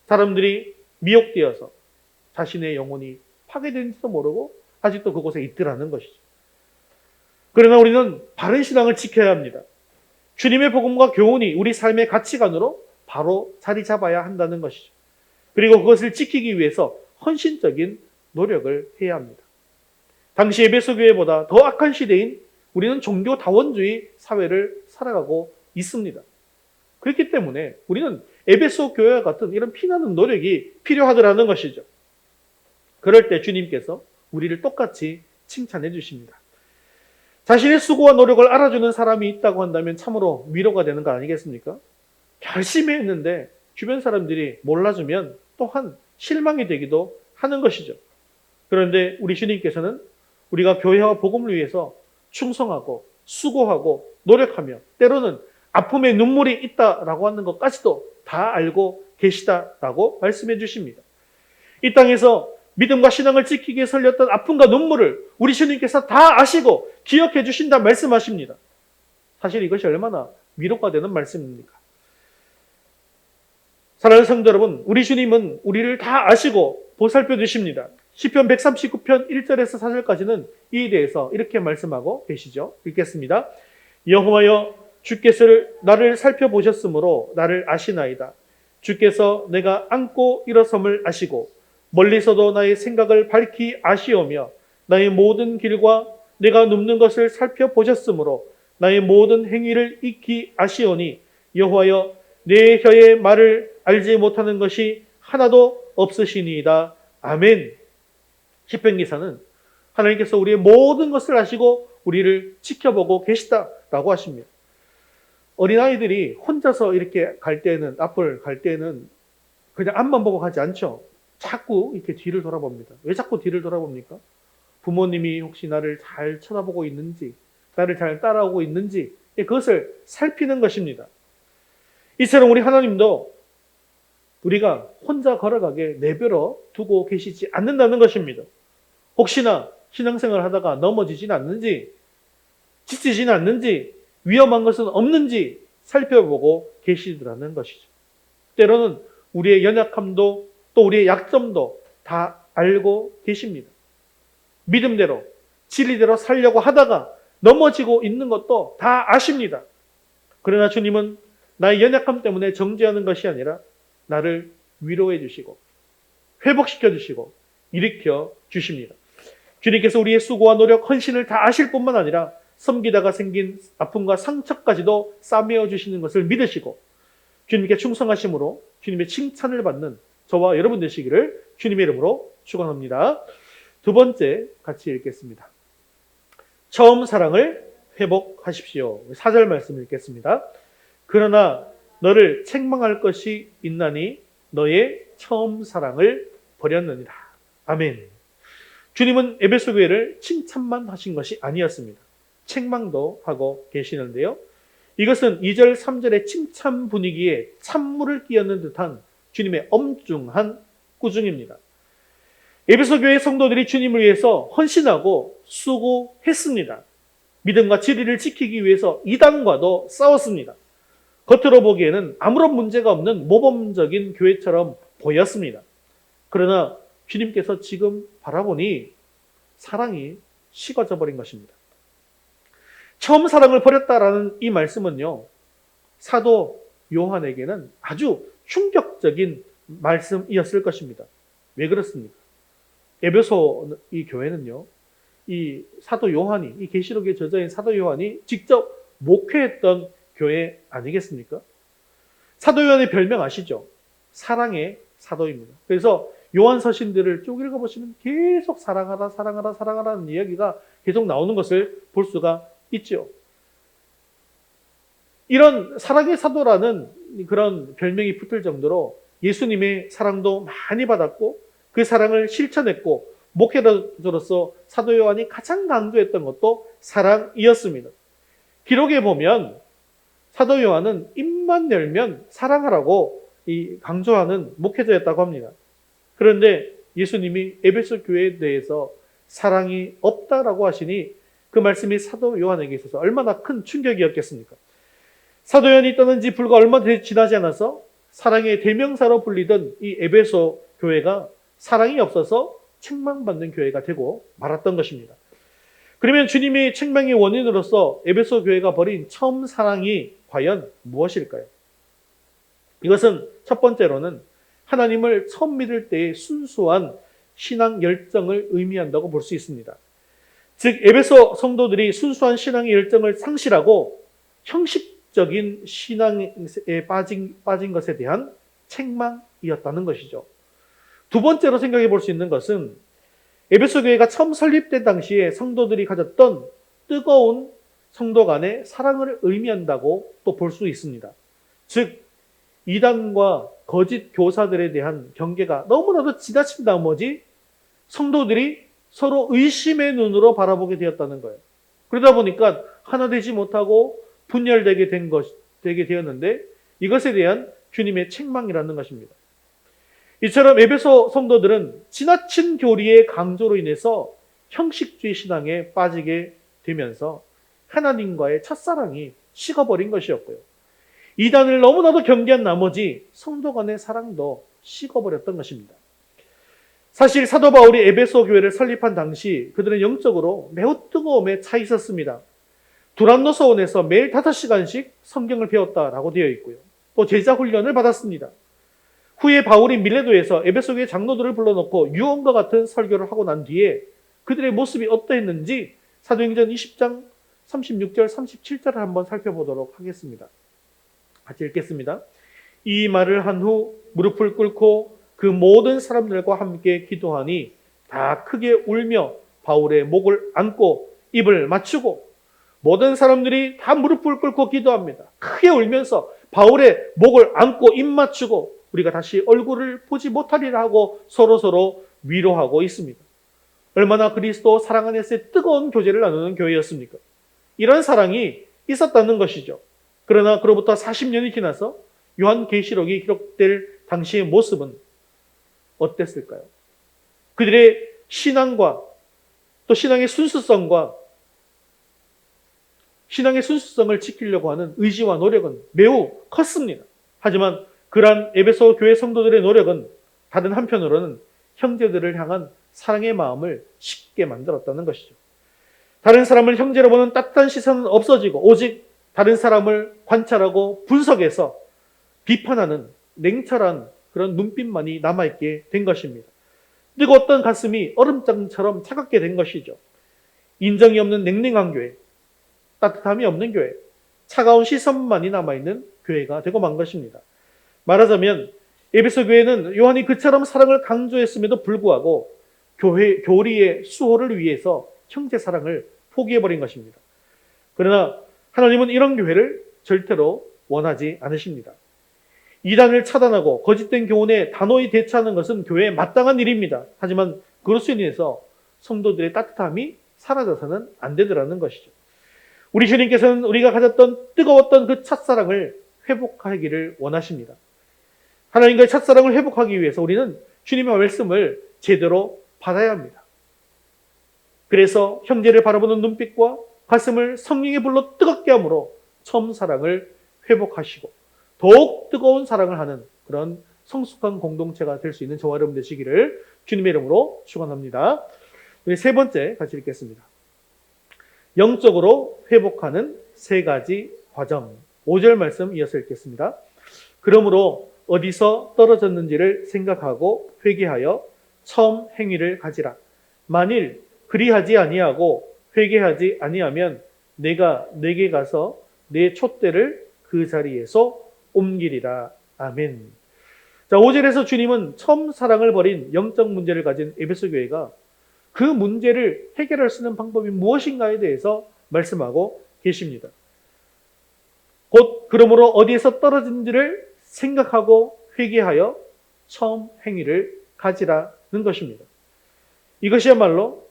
사람들이 미혹되어서 자신의 영혼이 파괴된지도 모르고 아직도 그곳에 있더라는 것이죠. 그러나 우리는 바른 신앙을 지켜야 합니다. 주님의 복음과 교훈이 우리 삶의 가치관으로 바로 자리 잡아야 한다는 것이죠. 그리고 그것을 지키기 위해서 헌신적인 노력을 해야 합니다. 당시 에베소 교회보다 더 악한 시대인 우리는 종교 다원주의 사회를 살아가고 있습니다. 그렇기 때문에 우리는 에베소 교회와 같은 이런 피나는 노력이 필요하더라는 것이죠. 그럴 때 주님께서 우리를 똑같이 칭찬해 주십니다. 자신의 수고와 노력을 알아주는 사람이 있다고 한다면 참으로 위로가 되는 거 아니겠습니까? 열심히 했는데 주변 사람들이 몰라주면 또한 실망이 되기도 하는 것이죠. 그런데 우리 주님께서는 우리가 교회와 복음을 위해서 충성하고 수고하고 노력하며 때로는 아픔의 눈물이 있다라고 하는 것까지도 다 알고 계시다라고 말씀해 주십니다. 이 땅에서 믿음과 신앙을 지키기 위해 흘렸던 아픔과 눈물을 우리 주님께서 다 아시고 기억해 주신다 말씀하십니다. 사실 이것이 얼마나 위로가 되는 말씀입니까? 사랑하는 성도 여러분, 우리 주님은 우리를 다 아시고 보살펴 주십니다. 시편 139편 1절에서 4절까지는 이에 대해서 이렇게 말씀하고 계시죠. 읽겠습니다. 여호와여, 주께서 나를 살펴보셨으므로 나를 아시나이다. 주께서 내가 앉고 일어섬을 아시고 멀리서도 나의 생각을 밝히 아시오며 나의 모든 길과 내가 눕는 것을 살펴보셨으므로 나의 모든 행위를 익히 아시오니 여호와여, 내 혀의 말을 알지 못하는 것이 하나도 없으시니이다. 아멘. 시편 기사는 하나님께서 우리의 모든 것을 아시고 우리를 지켜보고 계시다라고 하십니다. 어린아이들이 혼자서 이렇게 갈 때는, 앞을 갈 때는 그냥 앞만 보고 가지 않죠. 자꾸 이렇게 뒤를 돌아봅니다. 왜 자꾸 뒤를 돌아봅니까? 부모님이 혹시 나를 잘 쳐다보고 있는지, 나를 잘 따라오고 있는지, 그것을 살피는 것입니다. 이처럼 우리 하나님도 우리가 혼자 걸어가게 내버려 두고 계시지 않는다는 것입니다. 혹시나 신앙생활 하다가 넘어지진 않는지, 지치진 않는지, 위험한 것은 없는지 살펴보고 계시더라는 것이죠. 때로는 우리의 연약함도 또 우리의 약점도 다 알고 계십니다. 믿음대로, 진리대로 살려고 하다가 넘어지고 있는 것도 다 아십니다. 그러나 주님은 나의 연약함 때문에 정죄하는 것이 아니라 나를 위로해 주시고 회복시켜 주시고 일으켜 주십니다. 주님께서 우리의 수고와 노력, 헌신을 다 아실 뿐만 아니라 섬기다가 생긴 아픔과 상처까지도 싸매어 주시는 것을 믿으시고 주님께 충성하심으로 주님의 칭찬을 받는 저와 여러분 되시기를 주님의 이름으로 축원합니다. 두 번째 같이 읽겠습니다. 처음 사랑을 회복하십시오. 4절 말씀 읽겠습니다. 그러나 너를 책망할 것이 있나니 너의 처음 사랑을 버렸느니라. 아멘. 주님은 에베소 교회를 칭찬만 하신 것이 아니었습니다. 책망도 하고 계시는데요. 이것은 2절, 3절의 칭찬 분위기에 찬물을 끼얹는 듯한 주님의 엄중한 꾸중입니다. 에베소 교회 성도들이 주님을 위해서 헌신하고 수고했습니다. 믿음과 진리를 지키기 위해서 이단과도 싸웠습니다. 겉으로 보기에는 아무런 문제가 없는 모범적인 교회처럼 보였습니다. 그러나 주님께서 지금 바라보니 사랑이 식어져 버린 것입니다. 처음 사랑을 버렸다라는 이 말씀은요, 사도 요한에게는 아주 충격적인 말씀이었을 것입니다. 왜 그렇습니까? 에베소 이 교회는요, 이 사도 요한이, 이 계시록의 저자인 사도 요한이 직접 목회했던 교회 아니겠습니까? 사도 요한의 별명 아시죠? 사랑의 사도입니다. 그래서 요한 서신들을 쭉 읽어보시면 계속 사랑하라, 사랑하라, 사랑하라는 이야기가 계속 나오는 것을 볼 수가 있죠. 이런 사랑의 사도라는 그런 별명이 붙을 정도로 예수님의 사랑도 많이 받았고 그 사랑을 실천했고 목회자로서 사도 요한이 가장 강조했던 것도 사랑이었습니다. 기록에 보면 사도 요한은 입만 열면 사랑하라고 강조하는 목회자였다고 합니다. 그런데 예수님이 에베소 교회에 대해서 사랑이 없다라고 하시니 그 말씀이 사도 요한에게 있어서 얼마나 큰 충격이었겠습니까? 사도 요한이 떠난 지 불과 얼마 지나지 않아서 사랑의 대명사로 불리던 이 에베소 교회가 사랑이 없어서 책망받는 교회가 되고 말았던 것입니다. 그러면 주님의 책망의 원인으로서 에베소 교회가 버린 처음 사랑이 과연 무엇일까요? 이것은 첫 번째로는 하나님을 처음 믿을 때의 순수한 신앙 열정을 의미한다고 볼 수 있습니다. 즉 에베소 성도들이 순수한 신앙의 열정을 상실하고 형식적인 신앙에 빠진 것에 대한 책망이었다는 것이죠. 두 번째로 생각해 볼 수 있는 것은 에베소 교회가 처음 설립된 당시에 성도들이 가졌던 뜨거운 성도 간의 사랑을 의미한다고 또 볼 수 있습니다. 즉 이단과 거짓 교사들에 대한 경계가 너무나도 지나친 나머지 성도들이 서로 의심의 눈으로 바라보게 되었다는 거예요. 그러다 보니까 하나 되지 못하고 분열되게 되었는데 이것에 대한 주님의 책망이라는 것입니다. 이처럼 에베소 성도들은 지나친 교리의 강조로 인해서 형식주의 신앙에 빠지게 되면서 하나님과의 첫사랑이 식어버린 것이었고요. 이단을 너무나도 경계한 나머지 성도 간의 사랑도 식어버렸던 것입니다. 사실 사도 바울이 에베소 교회를 설립한 당시 그들은 영적으로 매우 뜨거움에 차 있었습니다. 두란노 서원에서 매일 5시간씩 성경을 배웠다라고 되어 있고요. 또 제자 훈련을 받았습니다. 후에 바울이 밀레도에서 에베소 교회 장로들을 불러놓고 유언과 같은 설교를 하고 난 뒤에 그들의 모습이 어떠했는지 사도행전 20장 36절 37절을 한번 살펴보도록 하겠습니다. 같이 읽겠습니다. 이 말을 한 후 무릎을 꿇고 그 모든 사람들과 함께 기도하니 다 크게 울며 바울의 목을 안고 입을 맞추고 모든 사람들이 다 무릎을 꿇고 기도합니다. 크게 울면서 바울의 목을 안고 입 맞추고 우리가 다시 얼굴을 보지 못하리라 하고 서로 위로하고 있습니다. 얼마나 그리스도 사랑 안에서의 뜨거운 교제를 나누는 교회였습니까? 이런 사랑이 있었다는 것이죠. 그러나 그로부터 40년이 지나서 요한계시록이 기록될 당시의 모습은 어땠을까요? 그들의 신앙과 또 신앙의 순수성을 지키려고 하는 의지와 노력은 매우 컸습니다. 하지만 그러한 에베소 교회 성도들의 노력은 다른 한편으로는 형제들을 향한 사랑의 마음을 식게 만들었다는 것이죠. 다른 사람을 형제로 보는 따뜻한 시선은 없어지고 오직 다른 사람을 관찰하고 분석해서 비판하는 냉철한 그런 눈빛만이 남아있게 된 것입니다. 뜨거웠던 가슴이 얼음장처럼 차갑게 된 것이죠. 인정이 없는 냉랭한 교회, 따뜻함이 없는 교회, 차가운 시선만이 남아있는 교회가 되고 만 것입니다. 말하자면 에베소 교회는 요한이 그처럼 사랑을 강조했음에도 불구하고 교리의 수호를 위해서 형제 사랑을 포기해버린 것입니다. 그러나 하나님은 이런 교회를 절대로 원하지 않으십니다. 이단을 차단하고 거짓된 교훈에 단호히 대처하는 것은 교회에 마땅한 일입니다. 하지만 그것으로 인해서 성도들의 따뜻함이 사라져서는 안 되더라는 것이죠. 우리 주님께서는 우리가 가졌던 뜨거웠던 그 첫사랑을 회복하기를 원하십니다. 하나님과의 첫사랑을 회복하기 위해서 우리는 주님의 말씀을 제대로 받아야 합니다. 그래서 형제를 바라보는 눈빛과 가슴을 성령의 불로 뜨겁게 함으로 처음 사랑을 회복하시고 더욱 뜨거운 사랑을 하는 그런 성숙한 공동체가 될 수 있는 저와 여러분 되시기를 주님의 이름으로 축원합니다. 우리 세 번째 같이 읽겠습니다. 영적으로 회복하는 세 가지 과정. 5절 말씀 이어서 읽겠습니다. 그러므로 어디서 떨어졌는지를 생각하고 회개하여 처음 행위를 가지라. 만일 그리하지 아니하고 회개하지 아니하면 내가 내게 가서 내 촛대를 그 자리에서 옮기리라. 아멘. 자, 5절에서 주님은 처음 사랑을 버린 영적 문제를 가진 에베소 교회가 그 문제를 해결할 수 있는 방법이 무엇인가에 대해서 말씀하고 계십니다. 곧 그러므로 어디에서 떨어진지를 생각하고 회개하여 처음 행위를 가지라는 것입니다. 이것이야말로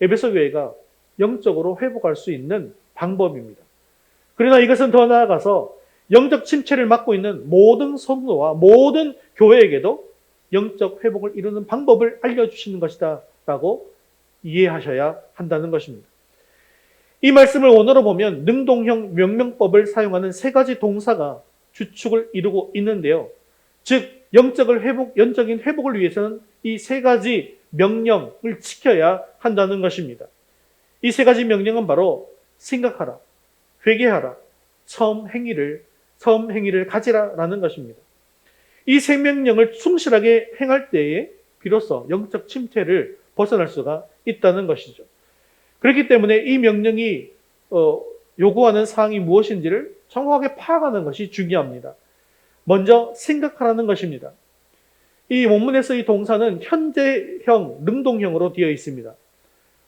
에베소 교회가 영적으로 회복할 수 있는 방법입니다. 그러나 이것은 더 나아가서 영적 침체를 막고 있는 모든 성도와 모든 교회에게도 영적 회복을 이루는 방법을 알려주시는 것이다 라고 이해하셔야 한다는 것입니다. 이 말씀을 원어로 보면 능동형 명명법을 사용하는 세 가지 동사가 주축을 이루고 있는데요. 즉 영적인 회복을 위해서는 이 세 가지 명령을 지켜야 한다는 것입니다. 이 세 가지 명령은 바로 생각하라, 회개하라, 처음 행위를 가지라라는 것입니다. 이 세 명령을 충실하게 행할 때에 비로소 영적 침체를 벗어날 수가 있다는 것이죠. 그렇기 때문에 이 명령이 요구하는 사항이 무엇인지를 정확하게 파악하는 것이 중요합니다. 먼저 생각하라는 것입니다. 이 원문에서 이 동사는 현재형, 능동형으로 되어 있습니다.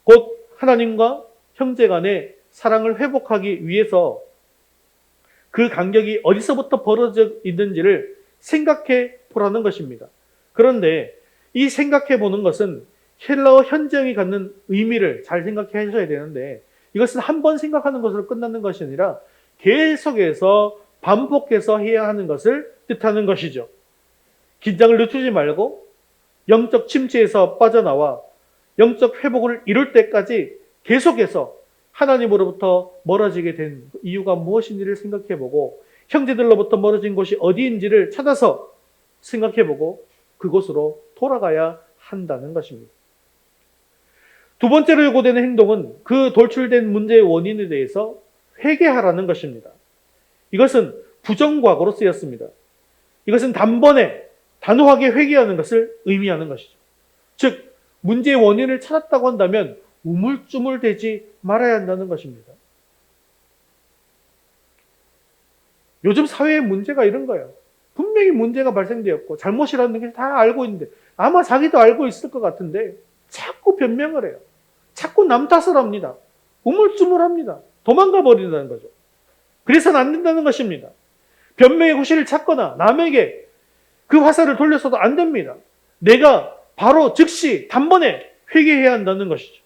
곧 하나님과 형제 간의 사랑을 회복하기 위해서 그 간격이 어디서부터 벌어져 있는지를 생각해 보라는 것입니다. 그런데 이 생각해 보는 것은 헬라어 현재형이 갖는 의미를 잘 생각해 하셔야 되는데 이것은 한 번 생각하는 것으로 끝나는 것이 아니라 계속해서 반복해서 해야 하는 것을 뜻하는 것이죠. 긴장을 늦추지 말고 영적 침체에서 빠져나와 영적 회복을 이룰 때까지 계속해서 하나님으로부터 멀어지게 된 이유가 무엇인지를 생각해보고 형제들로부터 멀어진 곳이 어디인지를 찾아서 생각해보고 그곳으로 돌아가야 한다는 것입니다. 두 번째로 요구되는 행동은 그 돌출된 문제의 원인에 대해서 회개하라는 것입니다. 이것은 부정과거로 쓰였습니다. 이것은 단번에 단호하게 회개하는 것을 의미하는 것이죠. 즉 문제의 원인을 찾았다고 한다면 우물쭈물대지 말아야 한다는 것입니다. 요즘 사회의 문제가 이런 거예요. 분명히 문제가 발생되었고 잘못이라는 게 다 알고 있는데 아마 자기도 알고 있을 것 같은데 자꾸 변명을 해요. 자꾸 남 탓을 합니다. 우물쭈물합니다. 도망가 버린다는 거죠. 그래서는 안 된다는 것입니다. 변명의 구실을 찾거나 남에게 그 화살을 돌려서도 안 됩니다. 내가 바로 즉시 단번에 회개해야 한다는 것이죠.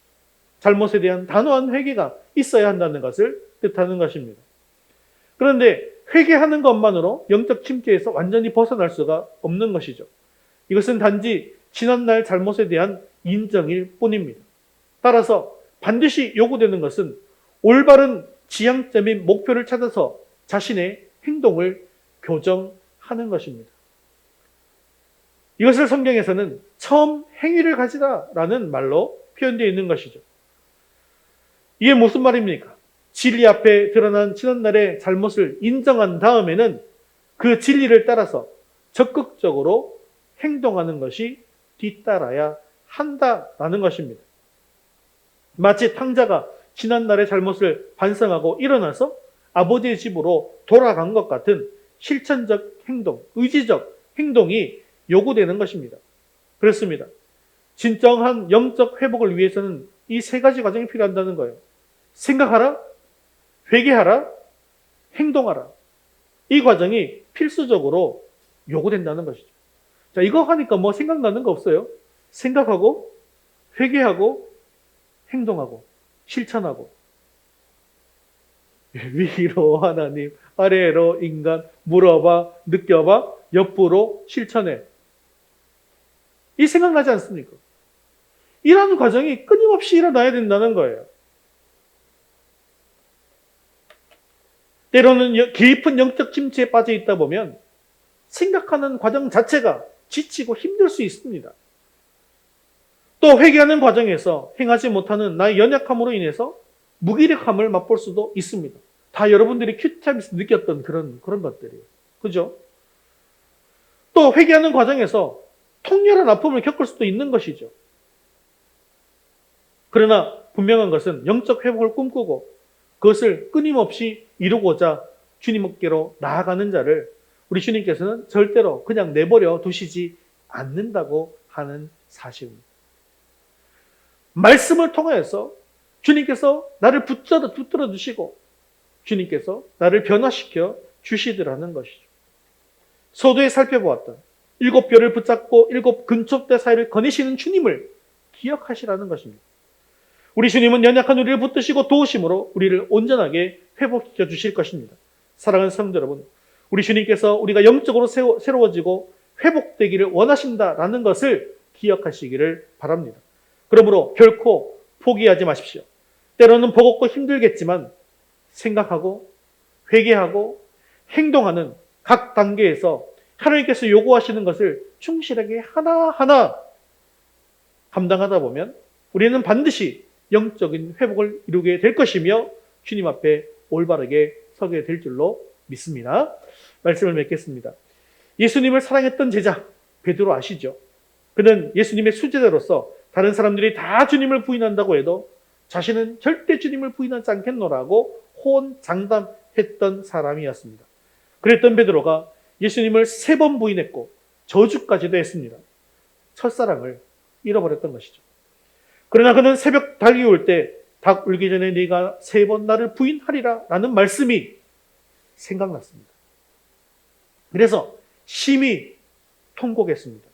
잘못에 대한 단호한 회개가 있어야 한다는 것을 뜻하는 것입니다. 그런데 회개하는 것만으로 영적 침체에서 완전히 벗어날 수가 없는 것이죠. 이것은 단지 지난날 잘못에 대한 인정일 뿐입니다. 따라서 반드시 요구되는 것은 올바른 지향점인 목표를 찾아서 자신의 행동을 교정하는 것입니다. 이것을 성경에서는 처음 행위를 가지라라는 말로 표현되어 있는 것이죠. 이게 무슨 말입니까? 진리 앞에 드러난 지난날의 잘못을 인정한 다음에는 그 진리를 따라서 적극적으로 행동하는 것이 뒤따라야 한다라는 것입니다. 마치 탕자가 지난날의 잘못을 반성하고 일어나서 아버지의 집으로 돌아간 것 같은 실천적 행동, 의지적 행동이 요구되는 것입니다. 그렇습니다. 진정한 영적 회복을 위해서는 이 세 가지 과정이 필요한다는 거예요. 생각하라, 회개하라, 행동하라. 이 과정이 필수적으로 요구된다는 것이죠. 자, 이거 하니까 뭐 생각나는 거 없어요? 생각하고, 회개하고, 행동하고, 실천하고. 위로 하나님, 아래로 인간, 물어봐, 느껴봐, 옆으로 실천해. 이 생각나지 않습니까? 이러한 과정이 끊임없이 일어나야 된다는 거예요. 때로는 깊은 영적 침체에 빠져 있다 보면 생각하는 과정 자체가 지치고 힘들 수 있습니다. 또 회개하는 과정에서 행하지 못하는 나의 연약함으로 인해서 무기력함을 맛볼 수도 있습니다. 다 여러분들이 큐티함에서 느꼈던 그런 것들이에요. 그죠? 또 회개하는 과정에서 통렬한 아픔을 겪을 수도 있는 것이죠. 그러나 분명한 것은 영적 회복을 꿈꾸고 그것을 끊임없이 이루고자 주님께로 나아가는 자를 우리 주님께서는 절대로 그냥 내버려 두시지 않는다고 하는 사실입니다. 말씀을 통하여서 주님께서 나를 붙들어 주시고 주님께서 나를 변화시켜 주시더라는 것이죠. 서두에 살펴보았던 7별을 붙잡고 7 근접대 사이를 거니시는 주님을 기억하시라는 것입니다. 우리 주님은 연약한 우리를 붙드시고 도우심으로 우리를 온전하게 회복시켜 주실 것입니다. 사랑하는 성도 여러분, 우리 주님께서 우리가 영적으로 새로워지고 회복되기를 원하신다라는 것을 기억하시기를 바랍니다. 그러므로 결코 포기하지 마십시오. 때로는 버겁고 힘들겠지만 생각하고 회개하고 행동하는 각 단계에서 하나님께서 요구하시는 것을 충실하게 하나하나 감당하다 보면 우리는 반드시 영적인 회복을 이루게 될 것이며 주님 앞에 올바르게 서게 될 줄로 믿습니다. 말씀을 맺겠습니다. 예수님을 사랑했던 제자 베드로 아시죠? 그는 예수님의 수제자로서 다른 사람들이 다 주님을 부인한다고 해도 자신은 절대 주님을 부인하지 않겠노라고 호언장담했던 사람이었습니다. 그랬던 베드로가 예수님을 3번 부인했고 저주까지도 했습니다. 첫사랑을 잃어버렸던 것이죠. 그러나 그는 새벽 닭이 울 때 닭 울기 전에 네가 3번 나를 부인하리라 라는 말씀이 생각났습니다. 그래서 심히 통곡했습니다.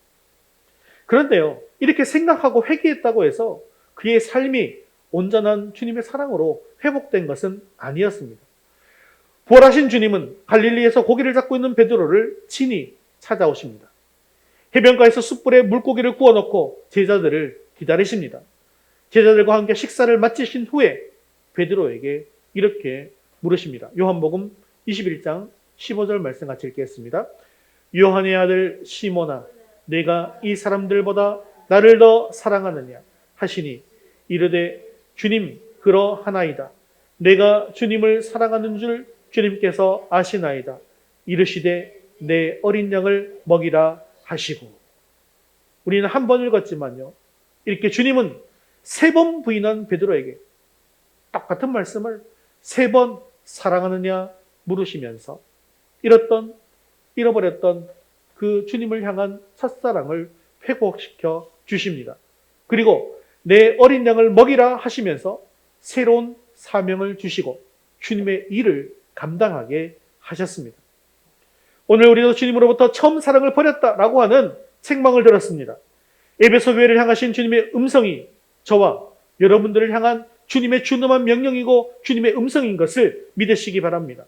그런데요, 이렇게 생각하고 회개했다고 해서 그의 삶이 온전한 주님의 사랑으로 회복된 것은 아니었습니다. 부활하신 주님은 갈릴리에서 고기를 잡고 있는 베드로를 친히 찾아오십니다. 해변가에서 숯불에 물고기를 구워놓고 제자들을 기다리십니다. 제자들과 함께 식사를 마치신 후에 베드로에게 이렇게 물으십니다. 요한복음 21장 15절 말씀 같이 읽겠습니다. 요한의 아들 시몬아, 내가 이 사람들보다 나를 더 사랑하느냐 하시니 이르되 주님 그러하나이다. 내가 주님을 사랑하는 줄 주님께서 아시나이다. 이르시되 내 어린 양을 먹이라 하시고. 우리는 한 번 읽었지만요, 이렇게 주님은 3번 부인한 베드로에게 똑같은 말씀을 3번 사랑하느냐 물으시면서 잃어버렸던 그 주님을 향한 첫사랑을 회복시켜 주십니다. 그리고 내 어린 양을 먹이라 하시면서 새로운 사명을 주시고 주님의 일을 감당하게 하셨습니다. 오늘 우리도 주님으로부터 처음 사랑을 버렸다라고 하는 책망을 들었습니다. 에베소 교회를 향하신 주님의 음성이 저와 여러분들을 향한 주님의 준엄한 명령이고 주님의 음성인 것을 믿으시기 바랍니다.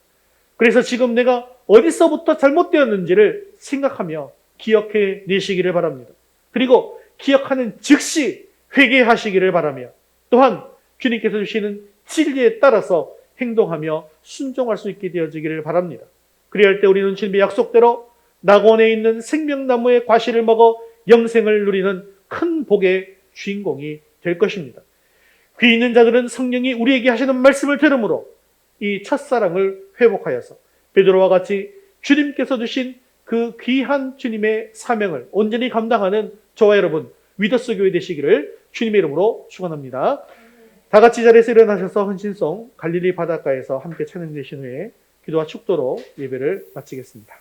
그래서 지금 내가 어디서부터 잘못되었는지를 생각하며 기억해 내시기를 바랍니다. 그리고 기억하는 즉시 회개하시기를 바라며 또한 주님께서 주시는 진리에 따라서 행동하며 순종할 수 있게 되어지기를 바랍니다. 그리할 때 우리는 주님의 약속대로 낙원에 있는 생명나무의 과실을 먹어 영생을 누리는 큰 복의 주인공이 될 것입니다. 귀 있는 자들은 성령이 우리에게 하시는 말씀을 들으므로 이 첫사랑을 회복하여서 베드로와 같이 주님께서 주신 그 귀한 주님의 사명을 온전히 감당하는 저와 여러분 위더스 교회 되시기를 주님의 이름으로 축원합니다. 다 같이 자리에서 일어나셔서 헌신송 갈릴리 바닷가에서 함께 찬양되신 후에 기도와 축도로 예배를 마치겠습니다.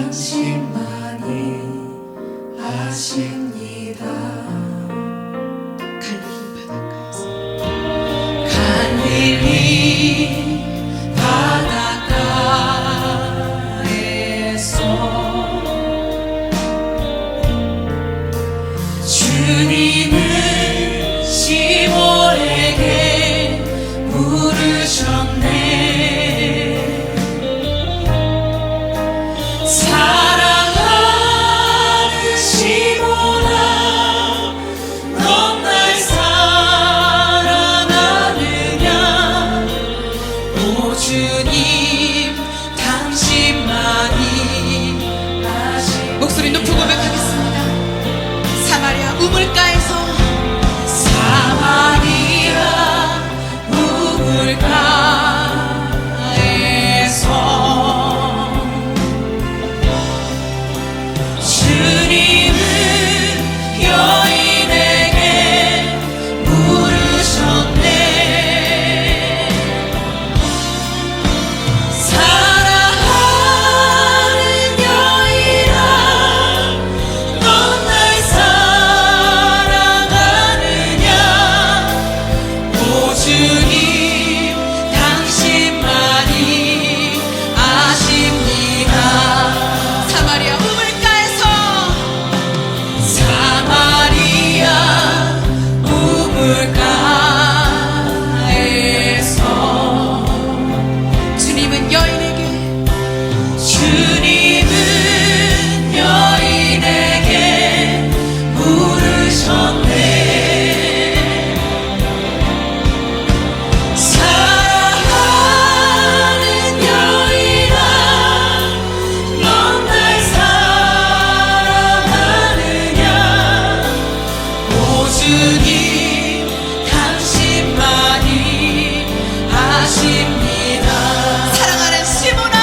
당신만이 아십니다. 갈릴리 바닷가에서 주님은 시몬에게 물으셨네. 사랑하는 시몬아, 넌 날 사랑하느냐? 오 주님, 당신만이 아십니다. 목소리 높이 고백하겠습니다. 사마리아 우물가에서 사마리아 우물가에서 주님은 여인에게 물으셨네. 사랑하는 여인아, 넌 날 사랑하느냐? 오 주님, 당신만이 아십니다. 사마리아 우물가에서 사마리아 우물가에서 주님은 여인에게 주님은 여인에게 물으셨네. 사랑하는 여인아, 넌 날 사랑하느냐? 오 주님, 당신만이 아십니다. 사랑하는 시몬아,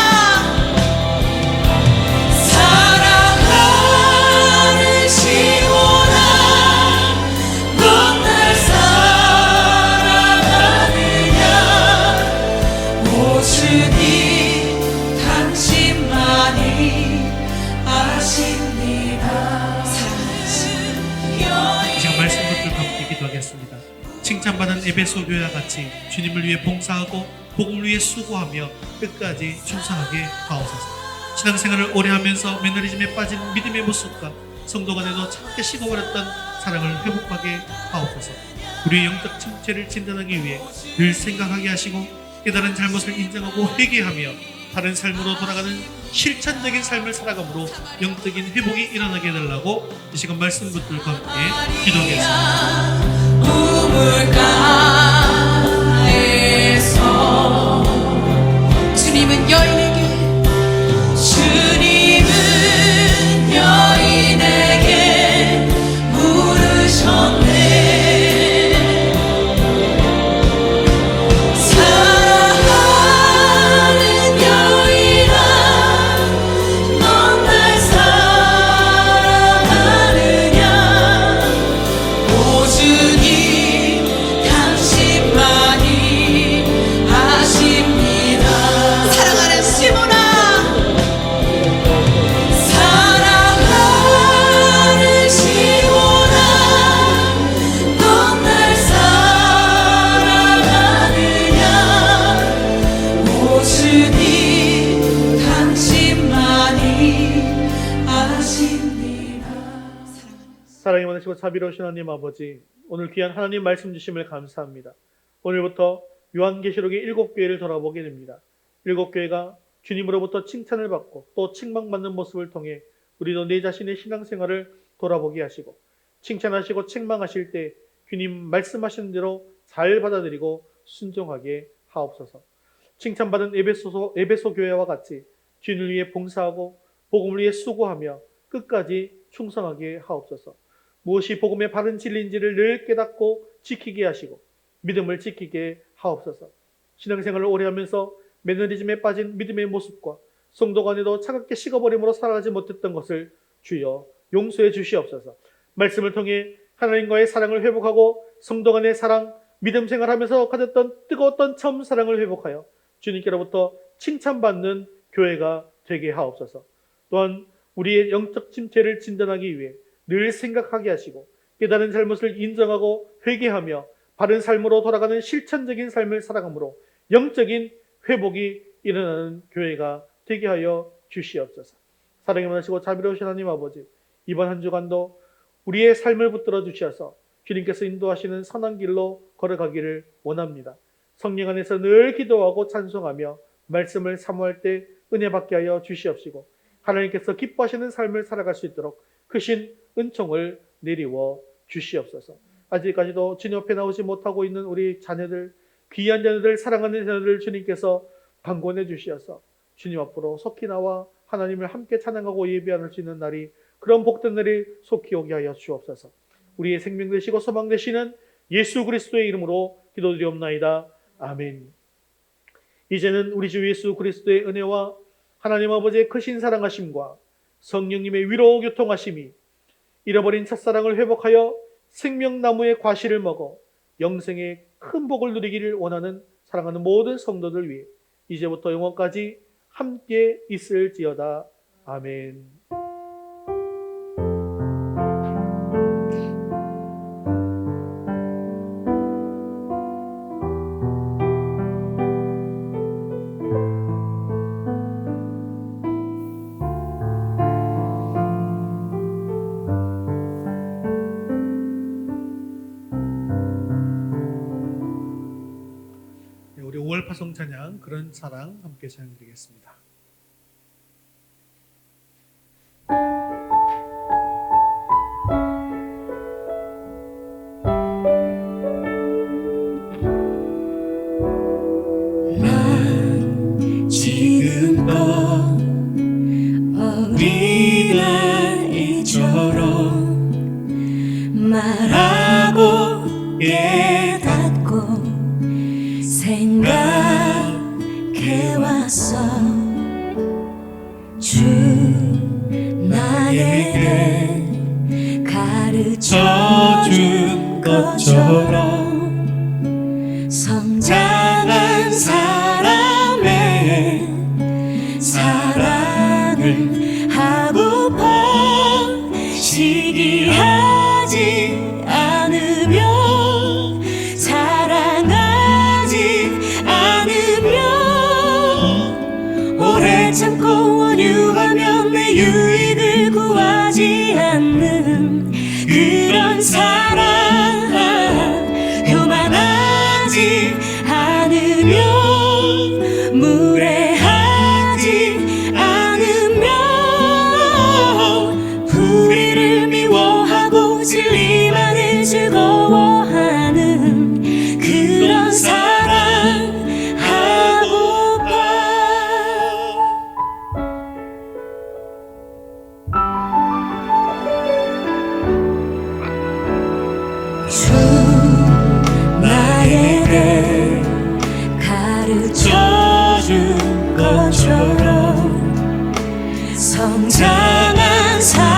사랑하는 시몬아, 넌 날 사랑하느냐? 오 주님, 당신만이 아십니다. 이제 말씀 붙들고 함께 기도하겠습니다. 칭찬받은 에베소 교회와 같이 주님을 위해 봉사하고 복음을 위해 수고하며 끝까지 충성하게 하옵소서. 신앙생활을 오래 하면서 매너리즘에 빠진 믿음의 모습과 성도 간에도 차갑게 식어버렸던 사랑을 회복하게 하옵소서. 우리의 영적 침체를 진단하기 위해 늘 생각하게 하시고 깨달은 잘못을 인정하고 회개하며 바른 삶으로 돌아가는 실천적인 삶을 살아감으로 영적인 회복이 일어나게 해달라고 이 시간 말씀 붙들고 함께 기도하겠습니다. 우물가에서 주님은 여인에게 주님은 여인에게 물으셨네. 사랑하는 여인아, 넌 날 사랑하느냐? 오 주님, 당신만이 아십니다. 사랑하는 시몬아, 사랑하는 시몬아, 넌 날 사랑하느냐? 오 주님, 당신만이 아십니다. 사랑이 많으시고 자비로우신 하나님 아버지, 오늘 귀한 하나님 말씀 주심을 감사합니다. 오늘부터 요한계시록의 7교회를 돌아보게 됩니다. 7교회가 주님으로부터 칭찬을 받고 또 책망받는 모습을 통해 우리도 내 자신의 신앙생활을 돌아보게 하시고, 칭찬하시고 책망하실 때 주님 말씀하시는 대로 잘 받아들이고 순종하게 하옵소서. 칭찬받은 에베소 교회와 같이 주님을 위해 봉사하고 복음을 위해 수고하며 끝까지 충성하게 하옵소서. 무엇이 복음의 바른 진리인지를 늘 깨닫고 지키게 하시고 믿음을 지키게 하옵소서. 신앙생활을 오래 하면서 매너리즘에 빠진 믿음의 모습과 성도 간에도 차갑게 식어버림으로 살아가지 못했던 것을 주여 용서해 주시옵소서. 말씀을 통해 하나님과의 사랑을 회복하고 성도 간의 사랑, 믿음 생활하면서 가졌던 뜨거웠던 처음 사랑을 회복하여 주님께로부터 칭찬받는 교회가 되게 하옵소서. 또한 우리의 영적 침체를 진단하기 위해 늘 생각하게 하시고 깨달은 잘못을 인정하고 회개하며 바른 삶으로 돌아가는 실천적인 삶을 살아감으로 영적인 회복이 일어나는 교회가 되게 하여 주시옵소서. 사랑이 많으시고 자비로우신 하나님 아버지, 이번 한 주간도 우리의 삶을 붙들어 주셔서 주님께서 인도하시는 선한 길로 걸어가기를 원합니다. 성령 안에서 늘 기도하고 찬송하며 말씀을 사모할 때 은혜 받게 하여 주시옵시고 하나님께서 기뻐하시는 삶을 살아갈 수 있도록 크신 은총을 내리워 주시옵소서. 아직까지도 주님 앞에 나오지 못하고 있는 우리 자녀들, 귀한 자녀들, 사랑하는 자녀들 주님께서 방권해 주시어서 주님 앞으로 속히 나와 하나님을 함께 찬양하고 예배할 수 있는 날이, 그런 복된 날이 속히 오게 하여 주옵소서. 우리의 생명 되시고 소망 되시는 예수 그리스도의 이름으로 기도드리옵나이다. 아멘. 이제는 우리 주 예수 그리스도의 은혜와 하나님 아버지의 크신 사랑하심과 성령님의 위로 교통하심이 잃어버린 첫사랑을 회복하여 생명나무의 과실을 먹어 영생의 큰 복을 누리기를 원하는 사랑하는 모든 성도들 위해 이제부터 영원까지 함께 있을지어다. 아멘. 우리 5월 파송 찬양 그런 사랑 함께 찬양드리겠습니다. 난 지금껏 어린아이처럼 말하고 깨닫고 생각해왔어. 주 나에게 가르쳐준 것처럼 성장한 사람의 사랑을 하고파 시기하지 않으며 사랑하지 않으며 오래 참고 원유하며 내 유익을 구하지 않는 그런 사랑 교만하지 않으며 무례하지 않으며 불의를 미워하고 진리만을 즐거워하는 그런 사랑 하고파. 주 나에게 가르쳐준 것처럼 성장한 사랑